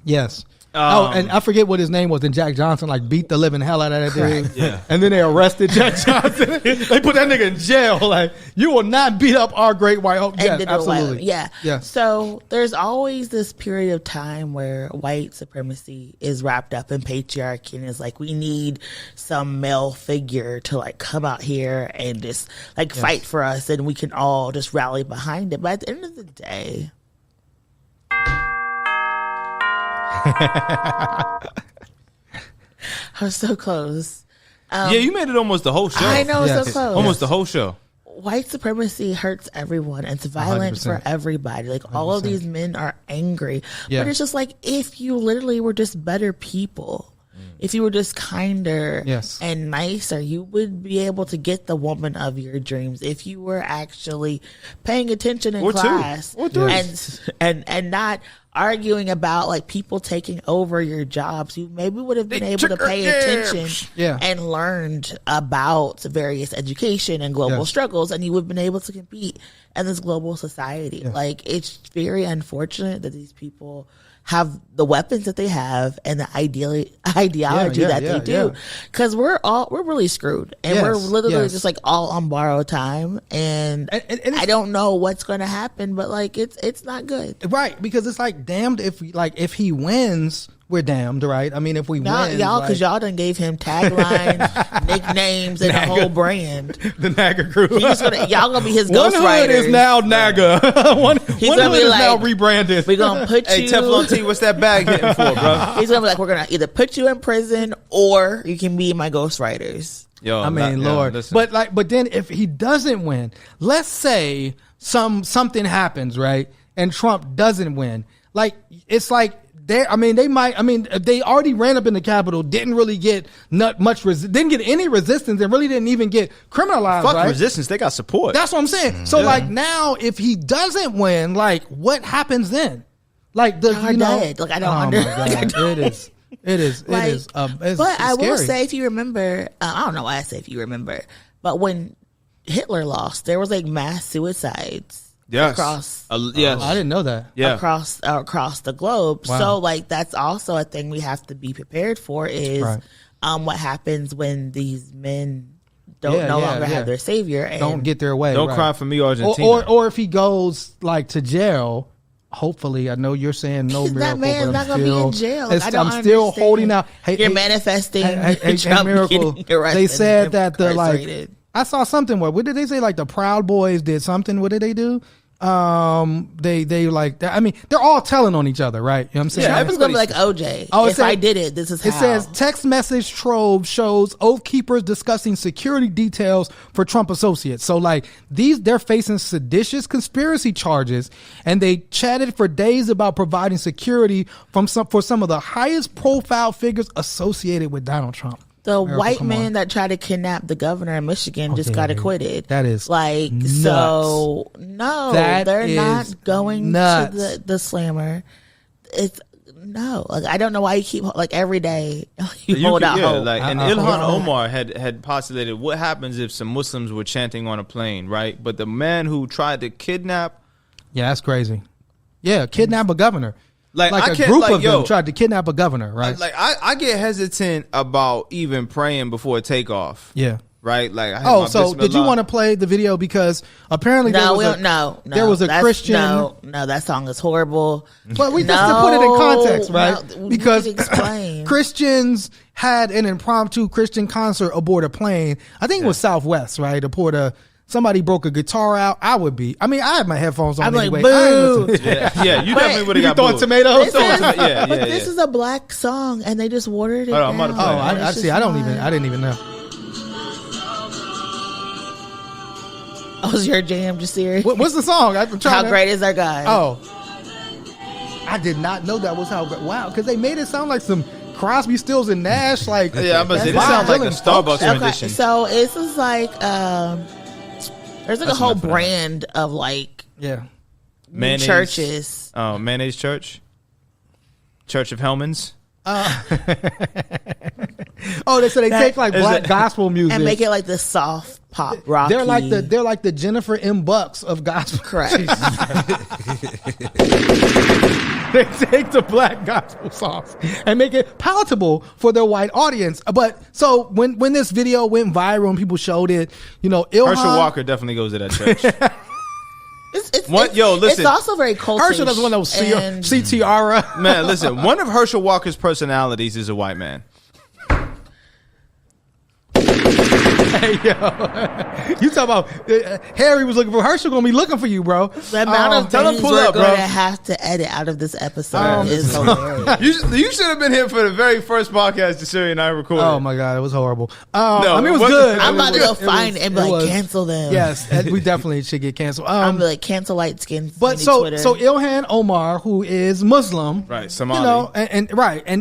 Yes. And I forget what his name was. And Jack Johnson like beat the living hell out of that dude. Yeah. And then they arrested Jack Johnson. They put that nigga in jail. Like, you will not beat up our Great White Hope. Yes, absolutely. Yeah. Yes. So there's always this period of time where white supremacy is wrapped up in patriarchy, and it's like we need some male figure to like come out here and just like fight for us, and we can all just rally behind it. But at the end of the day, I was so close. Yeah, you made it almost the whole show. I know, it's so close. Almost the whole show. White supremacy hurts everyone. It's violent 100%. for everybody. Like, all of these men are angry. Yeah. But it's just like, if you literally were just better people, if you were just kinder and nicer, you would be able to get the woman of your dreams. If you were actually paying attention in class and not arguing about like people taking over your jobs, you maybe would have been able to pay attention and learned about various education and global struggles, and you would have been able to compete in this global society. Like, it's very unfortunate that these people have the weapons that they have and the ideology that they do, because we're really screwed, and we're literally just like all on borrowed time, and I don't know what's going to happen, but like it's not good, right? Because it's like, damned if he wins, we're damned, right? I mean, if we win, y'all, because y'all done gave him tagline, nicknames, and NAGA, a whole brand. The NAGA crew. Y'all gonna be his One ghostwriters. hood is now NAGA. one He's hood gonna be is like, now rebranded. We're gonna put Hey, you. Teflon T, what's that bag hitting for, bro? He's gonna be like, we're gonna either put you in prison or you can be my ghostwriters. Yo, I mean, Lord. But then if he doesn't win, let's say something happens, right? And Trump doesn't win. Like, it's like, they already ran up in the Capitol, didn't really get didn't get any resistance, and really didn't even get criminalized. Fuck right? resistance, they got support. That's what I'm saying. So like, now if he doesn't win, like, what happens then? Like, dead. Like, I don't understand. It is. But I will scary. say, if you remember, I don't know why I say if you remember, but when Hitler lost, there was like mass suicides. Across, I didn't know that. Yeah, across the globe. Wow. So like, that's also a thing we have to be prepared for. Is what happens when these men don't no longer have their savior and don't get their way. Don't cry for me, Argentina. Or if he goes like to jail. Hopefully, I know you're saying no miracle, that man's not going to be in jail. I'm still holding out. You're manifesting. Hey, miracle. They said that I saw something. What did they say? Like, the Proud Boys did something. What did they do? They like. I mean, they're all telling on each other, right? You know what I'm saying? Yeah, everyone's gonna be like OJ. If I did it, this is how. It says text message trove shows Oath Keepers discussing security details for Trump associates. So like, they're facing seditious conspiracy charges, and they chatted for days about providing security for some of the highest profile figures associated with Donald Trump. The white man that tried to kidnap the governor of Michigan just got acquitted. That is like nuts. So no, they're not going to the slammer. It's no. Like, I don't know why you keep like every day you hold out hope. Like, and Ilhan Omar had postulated what happens if some Muslims were chanting on a plane, right? But the man who tried to kidnap, that's crazy. Yeah, kidnap a governor. Like a group of them tried to kidnap a governor, right? Like, I get hesitant about even praying before takeoff. Yeah. Right? Like, so did you want to play the video? Because apparently there was a Christian. No, that song is horrible. But we just to put it in context, right? No, because explain. Christians had an impromptu Christian concert aboard a plane. I think it was Southwest, right? Aboard somebody broke a guitar out. I had my headphones on. I'm anyway. like, boo. You definitely would have got throwing tomatoes. This is a black song, and they just watered it down. I see. I didn't even know. Oh, was your jam, just serious? What's the song? How great is our God? Oh, I did not know that was how great. Wow, because they made it sound like some Crosby, Stills, and Nash. Like, yeah, I'm gonna say this sounds like a Starbucks rendition. So this is like there's like a whole brand of like mayonnaise churches. Oh, mayonnaise church, Church of Hellman's. They take like black gospel music and make it like the soft pop rock. They're like the Jennifer M. Bucks of gospel. Correct. They take the black gospel songs and make it palatable for their white audience. But so when this video went viral and people showed it, Herschel Walker definitely goes to that church. Listen. It's also very cultish. Herschel doesn't want no CTR. Man, listen. One of Herschel Walker's personalities is a white man. Hey, yo. You talk about Harry was looking for Herschel, gonna be looking for you, bro. The amount of tell him things pull we're up, bro. going to have to edit out of this episode is hilarious. You should have been here for the very first podcast Jasiri and I recorded. Oh my god, it was horrible. No, I mean, it was it good. I'm about to go It find was- it and be it like, was- cancel them. Yes, we definitely should get canceled. I'm gonna be like, cancel light skin. But so Ilhan Omar, who is Muslim, Right, Somali. you know,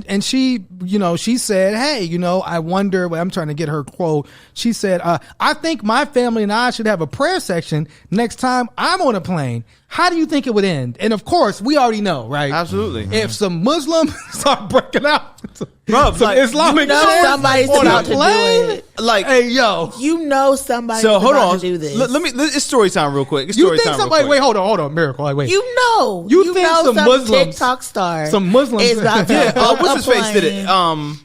and she, you know, she said, hey, you know, I wonder. I'm trying to get her quote. She said, I think my family and I should have a prayer section next time I'm on a plane. How do you think it would end? And of course, we already know, right? Absolutely. If some Muslims start breaking out, Bro, some like, Islamic you know chants somebody's on about a to do plane, it. Like, hey, yo. You know somebody's so hold about on. to do this. It's story time real quick. It's You story think time real somebody? quick. Wait, hold on, Miracle. Like, wait. You know think some Muslims- TikTok star, some Muslims- is about to Yeah. book What's a his face did it? plane.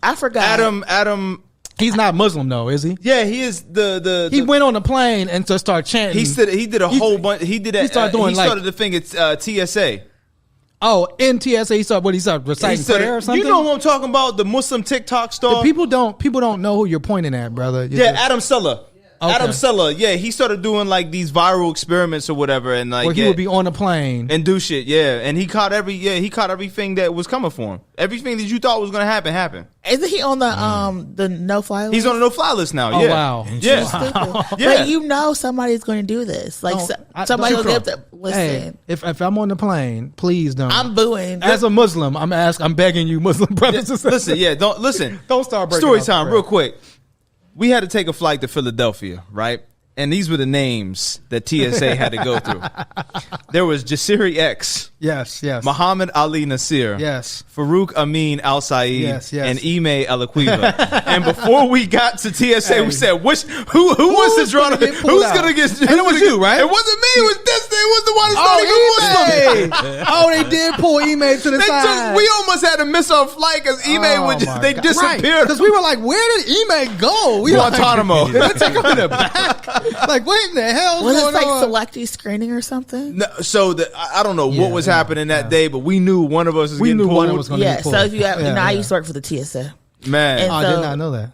I forgot. Adam. He's not Muslim though, is he? Yeah, he is the. He went on the plane and just started chanting. He did a whole bunch. He did that. he started doing, he started the thing at TSA. Oh, in TSA, he started reciting prayer or something. You know who I'm talking about? The Muslim TikTok star. People don't know who you're pointing at, brother. Yeah, Adam Sella. Okay. Adam Sella. Yeah, he started doing like these viral experiments or whatever, and like where he would be on a plane. and do shit. Yeah, and he caught everything that was coming for him. Everything that you thought was gonna happen happened. Isn't he on the no fly list? He's on a no fly list now. Oh, yeah. wow. Yeah. Stupid. Yeah. But you know somebody's going to do this. Like somebody will get up. Listen, Hey, if I'm on the plane, please don't. I'm booing. As a Muslim, I'm begging you, Muslim brothers and sisters. Listen, don't listen. Don't start breaking Story out time, the real prayer. quick. We had to take a flight to Philadelphia, right? And these were the names that TSA had to go through. There was Jasiri X, Yes. Muhammad Ali Nasir, Yes. Farouk Amin Al Saeed, Yes. and Ime Alaquiva. And before we got to TSA, we said, who was the draw? gonna get pulled Who's out? gonna get? And it was you, right? It wasn't me. It was this. It was the one that's not even Muslim. Oh, they did pull Ime to the side. We almost had to miss our flight because Ime would just, they disappeared. Because we were like, where did Ime go? We were like, Guantanamo. did they take him in the back? Like, what in the hell Was going this like on? selective screening or something? No, so I don't know what was yeah, happening that day, but we knew one of us was We getting knew pulled. one of us gonna Yeah. get pulled. So if you have, Yeah, I yeah. used to work for the TSA. Man, And Oh, I so did not know that.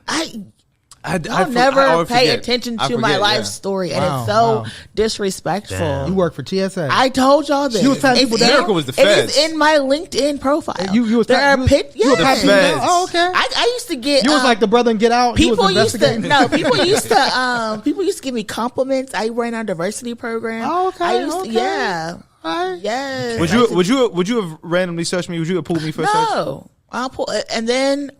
I'll never pay attention to my life yeah. story, and Wow, it's so wow. disrespectful. Damn. You work for TSA. I told y'all this. You was telling people that? America was the It feds. is in my LinkedIn profile. You was there telling- are pic. you were Yes. passing feds. down? Oh, okay. I used to get. You was like the brother in Get Out. He was People used to investigating? people used to give me compliments. I ran our diversity program. Oh, okay, I used okay. to, yeah. Right. Yes. Would you have randomly searched me? Would you have pulled me for a search? No. I'll pull, and then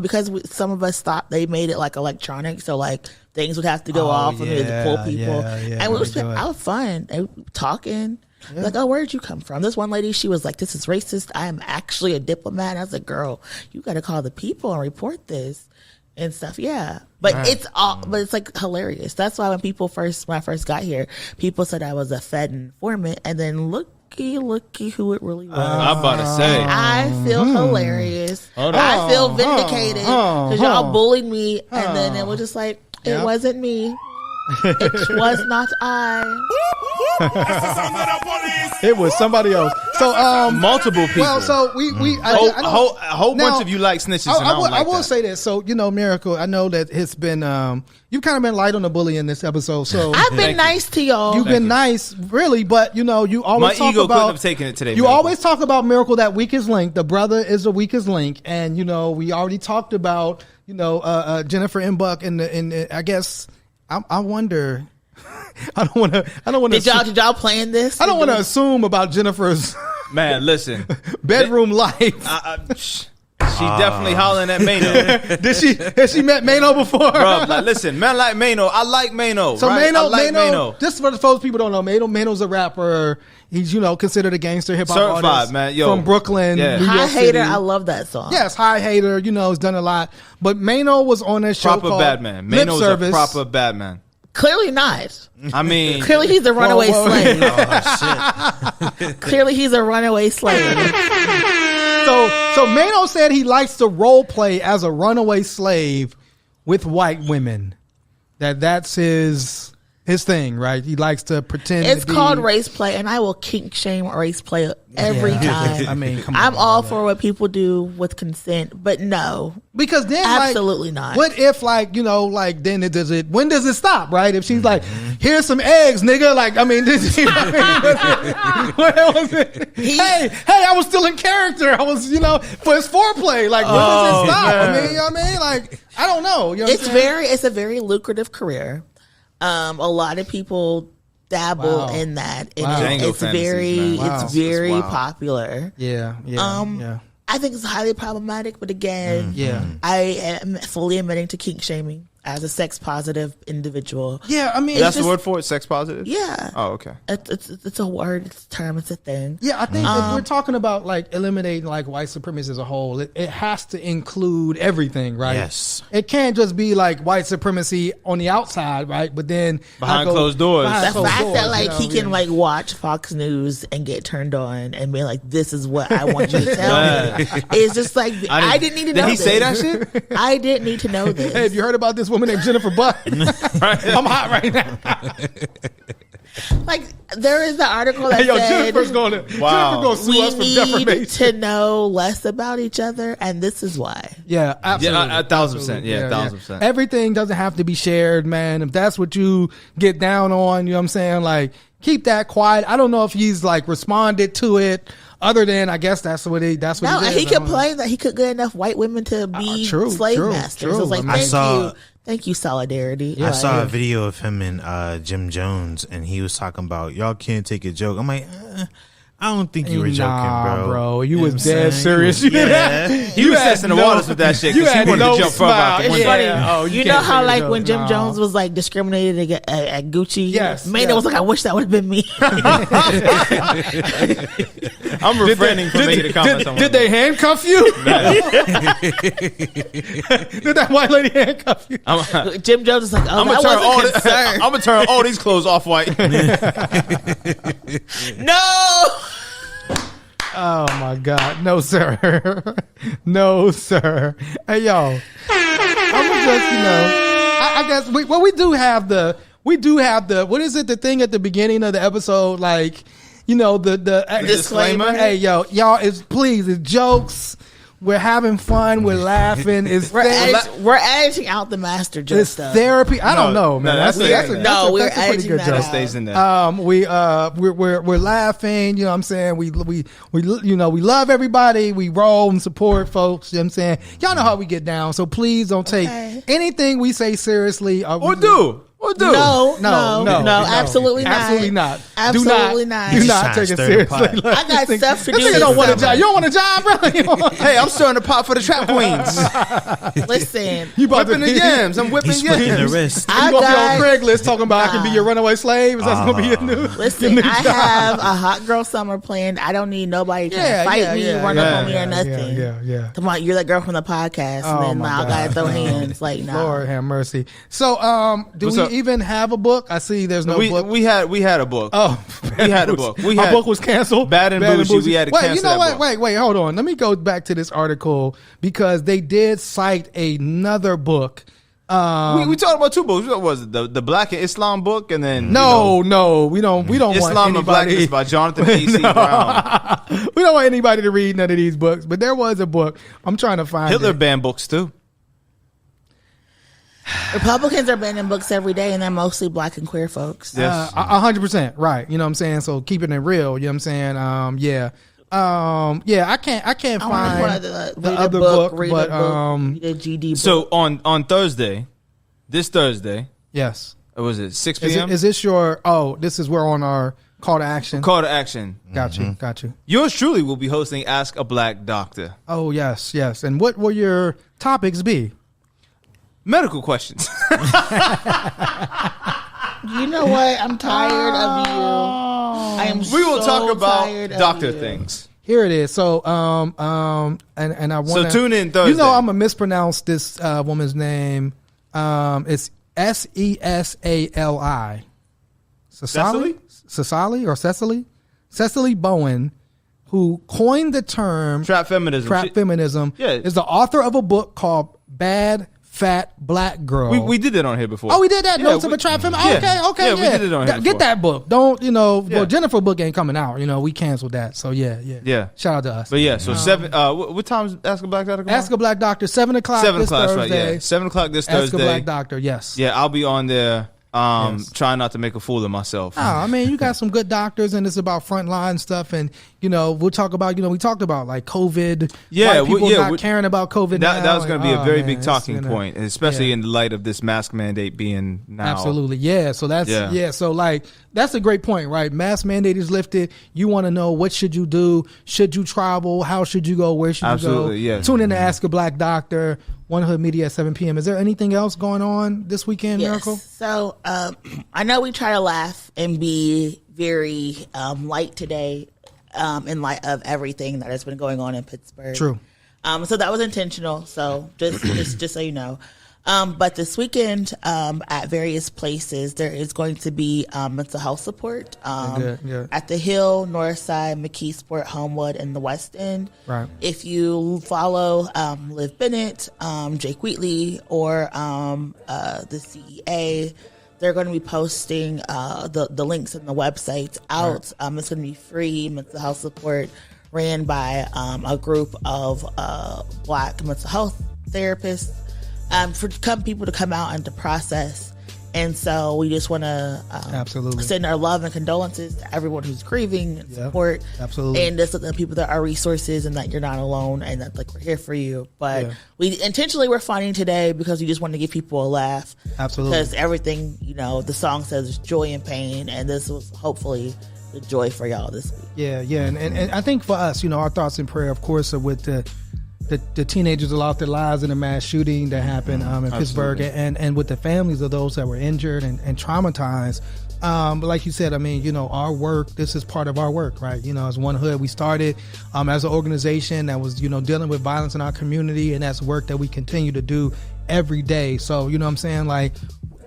because some of us thought they made it like electronic, so like things would have to go off and we had to pull yeah, people. yeah, and we they was do it. I was fun. They were talking. Like, oh, where'd you come from? This one lady, she was like, "This is racist. I am actually a diplomat." And I was like, "Girl, you got to call the people and report this." And stuff, yeah, but it's like hilarious. That's why when I first got here, people said I was a Fed informant, and then looky who it really was. I'm about to say. I feel hilarious. Hold on. I feel vindicated because y'all bullied me, and then it was just like it wasn't me. It was not I. It was somebody else. So Multiple people. well, so a whole bunch of you like snitches, and I don't like I will that. say this. So, Miracle, I know that it's been you've kind of been light on the bully in this episode. So I've been nice to y'all. you've been nice, really, but you always My talk ego about couldn't have taken it today. You Miracle. always talk about Miracle, that weakest link. The brother is the weakest link, and we already talked about Jennifer Mbuck and I guess I wonder. I don't want to. Did y'all plan this? I don't want to assume about Jennifer's Man, listen. bedroom life. She definitely hollering at Mano. Has she met Mano before? Bro, like, listen, man like Mano. I like Mano. So right? Mano, I like Mano. just for the folks people don't know, Mano's a rapper. He's considered a gangster hip hop Certified, artist, man. Yo. from Brooklyn, Yeah. New High York Hater, City. I love that song. Yes, High Hater. He's done a lot. But Mano was on that show Proper called bad man. Lip Mano's Service. a proper bad man. Clearly not. I mean, Clearly he's a runaway whoa. slave. Oh shit! Clearly he's a runaway slave. So Mano said he likes to role play as a runaway slave with white women. That's his his thing, right? He likes to pretend. It's called race play, and I will kink shame race play every time. I mean, come on, I'm all for what people do with consent, but no, because then absolutely not. What if then when does it stop, right? If she's like, here's some eggs, nigga. Like, I mean, what was it? Hey, I was still in character. I was, for his foreplay. Like, when does it stop? Man. I mean, you know what I mean? Like, I don't know. You know it's a very lucrative career. A lot of people dabble in that, and it's very popular. Yeah. I think it's highly problematic, but again, I am fully admitting to kink shaming as a sex positive individual. Yeah, I mean, that's the word for it, sex positive? Yeah. Oh, okay. It's a word, it's a term, it's a thing. Yeah, I think if we're talking about like eliminating like white supremacy as a whole, it has to include everything, right? Yes. It can't just be like white supremacy on the outside, right? But then behind closed doors. The fact that he can like watch Fox News and get turned on and be like, this is what I want you to tell me. It's just like, I didn't need to know this. Did he say that shit? I didn't need to know this. Hey, have you heard about this woman named Jennifer Buck? I'm hot right now. Like, there is the article that said Jennifer's going to sue us for defamation. We need to know less about each other, and this is why. Yeah, absolutely. Yeah, 1,000%. Yeah, 1,000%. Everything doesn't have to be shared, man. If that's what you get down on, you know what I'm saying? Like, keep that quiet. I don't know if he's like responded to it. Other than, I guess that's what he did. He complained that he could get enough white women to be slave masters. It was like, thank you, solidarity. I saw a video of him and Jim Jones, and he was talking about, y'all can't take a joke. I'm like, I don't think you were joking, bro. You was dead serious. He was testing the waters with that shit because he wanted to jump from out the window. Oh, you know how like when Jim Jones was like discriminated at Gucci? Yes. It was like, I wish that would have been me. I'm refraining from making a comment. Did they handcuff you? Did that white lady handcuff you? Jim Jones is like, I'm gonna turn all these clothes off white. No. Oh my God, no sir, no sir. Hey yo, I'm just I guess we do have the what is it, the thing at the beginning of the episode, like the disclaimer. Hey yo, y'all, it's jokes. We're having fun. We're laughing. We're editing out the master joke it's stuff. Therapy. I don't know, man. We're editing that out. Stays in there. We're laughing. You know what I'm saying? We love everybody. We roll and support folks. You know what I'm saying? Y'all know how we get down. So please don't take anything we say seriously. Or do. No, absolutely not. Absolutely not. Absolutely not. Do not take it seriously. I got stuff to do. You don't want a job. You don't want a job, really? Hey, I'm stirring the pot for the trap queens. Listen, you whipping the yams. I'm whipping He's yams. the wrist. You gonna be on Craigslist talking about I can be your runaway slave? Is that gonna be your new? Listen, I have a hot girl summer planned. I don't need nobody to fight me, run up on me, or nothing. Yeah. Come on, you're that girl from the podcast, and then I gotta throw hands. Like, no. Lord have mercy. So, do we even have a book? I see there's no book. We had a book. Oh, we had a book. Our book was canceled. Bad and Boujee. We had to cancel. You know what? Wait, hold on. Let me go back to this article because they did cite another book. We talked about two books. What was it? The Black and Islam book, and then no, we don't Islam want anybody. and Blackness by Jonathan P.C. Brown. We don't want anybody to read none of these books, but there was a book. I'm trying to find Hitler it. banned books too. Republicans are banning books every day, and they're mostly black and queer folks. Yes. 100%. Right. You know what I'm saying? So keeping it real. You know what I'm saying? I can't find the other book, but the GD book. So on Thursday, this Thursday, yes. Was it 6 p.m.? Is this your? Oh, this is where on our call to action. Call to action. Got you. Yours truly will be hosting Ask a Black Doctor. Oh yes. And what will your topics be? Medical questions. You know what? I'm tired of you. We will talk about doctor things. Here it is. So, and I want So tune in Thursday. You know, I'm gonna mispronounce this woman's name. It's Sesali. Cecily Bowen, who coined the term trap feminism. Is the author of a book called Bad fat black girl. We did that on here before. Oh, we did that. Yeah, Notes of a Trap Film. yeah. Okay. Yeah, we did it on here Get before. that book. Don't well, Jennifer book ain't coming out. We canceled that. So yeah. Shout out to us. But yeah, so 7. What time is Ask a Black Doctor? Ask a Black Doctor 7 o'clock. 7 this o'clock, Thursday. right? Yeah, 7 o'clock this Ask Thursday. a Black Doctor. Yes. Yeah, I'll be on there. Yes. Trying not to make a fool of myself. Oh, I mean, you got some good doctors, and it's about frontline stuff, and we'll talk about. We talked about like COVID. Yeah, white people not caring about COVID. That was going to be a very big man, talking point, especially in the light of this mask mandate being now. Absolutely, yeah. So that's So like that's a great point, right? Mask mandate is lifted. You want to know what should you do? Should you travel? How should you go? Where should you go? Yeah. Tune in to Ask a Black Doctor. One Hood Media at 7 p.m. Is there anything else going on this weekend, Miracle? So I know we try to laugh and be very light today in light of everything that has been going on in Pittsburgh. True. So that was intentional. So just so you know. But this weekend at various places, there is going to be mental health support at the Hill, Northside, McKeesport, Homewood, and the West End. Right. If you follow Liv Bennett, Jake Wheatley, or the CEA, they're going to be posting the links in the websites out. Right. It's going to be free mental health support ran by a group of Black mental health therapists. For people to come out and to process. And so we just want to absolutely send our love and condolences to everyone who's grieving and support. Absolutely. And just let the people that are resources and that you're not alone and that we're here for you. But we intentionally we're finding today because we just want to give people a laugh. Absolutely. Because everything, the song says joy and pain, and this was hopefully the joy for y'all this week. Yeah. And I think for us, our thoughts and prayer, of course, are with the teenagers who lost their lives in a mass shooting that happened in Pittsburgh, and with the families of those that were injured and traumatized. But like you said, I mean, our work, this is part of our work, right? As One Hood, we started as an organization that was, dealing with violence in our community, and that's work that we continue to do every day. So, what I'm saying? Like,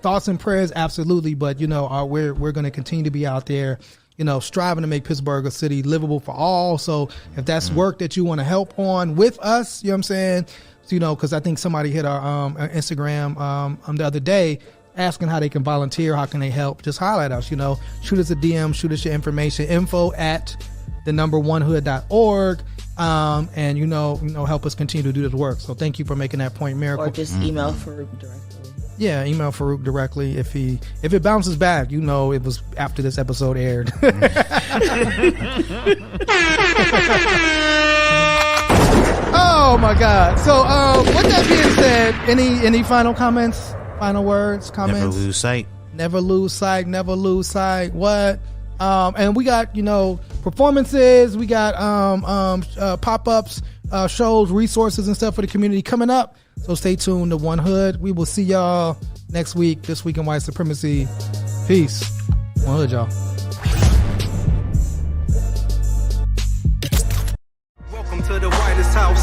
thoughts and prayers, absolutely. But, we're going to continue to be out there, striving to make Pittsburgh a city livable for all. So if that's work that you want to help on with us, you know what I'm saying? So, because I think somebody hit our Instagram the other day asking how they can volunteer, how can they help, just highlight us, shoot us a DM, shoot us your information, info@onehood.org, and, help us continue to do this work. So thank you for making that point, Miracle. Or just email Farouk directly. Yeah, email Farouk directly. If it bounces back, it was after this episode aired. Oh my God! So, with that being said, any final comments, final words, comments? Never lose sight. Never lose sight. Never lose sight. What? And we got performances. We got pop-ups, shows, resources, and stuff for the community coming up. So stay tuned to One Hood. We will see y'all next week. This week in White Supremacy. Peace. One Hood, y'all. Welcome to the whitest house.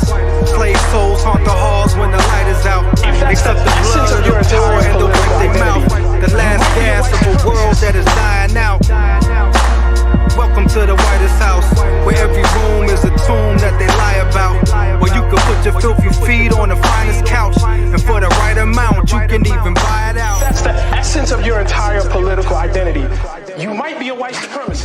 Slave souls haunt the halls when the light is out. Accept the blood of the poor and the weak they mouth. The last gas of a world that is dying out. Welcome to the whitest house, where every room is a tomb that they lie about. Where you can put your filthy feet on the finest couch, and for the right amount, you can even buy it out. That's the essence of your entire political identity. You might be a white supremacist.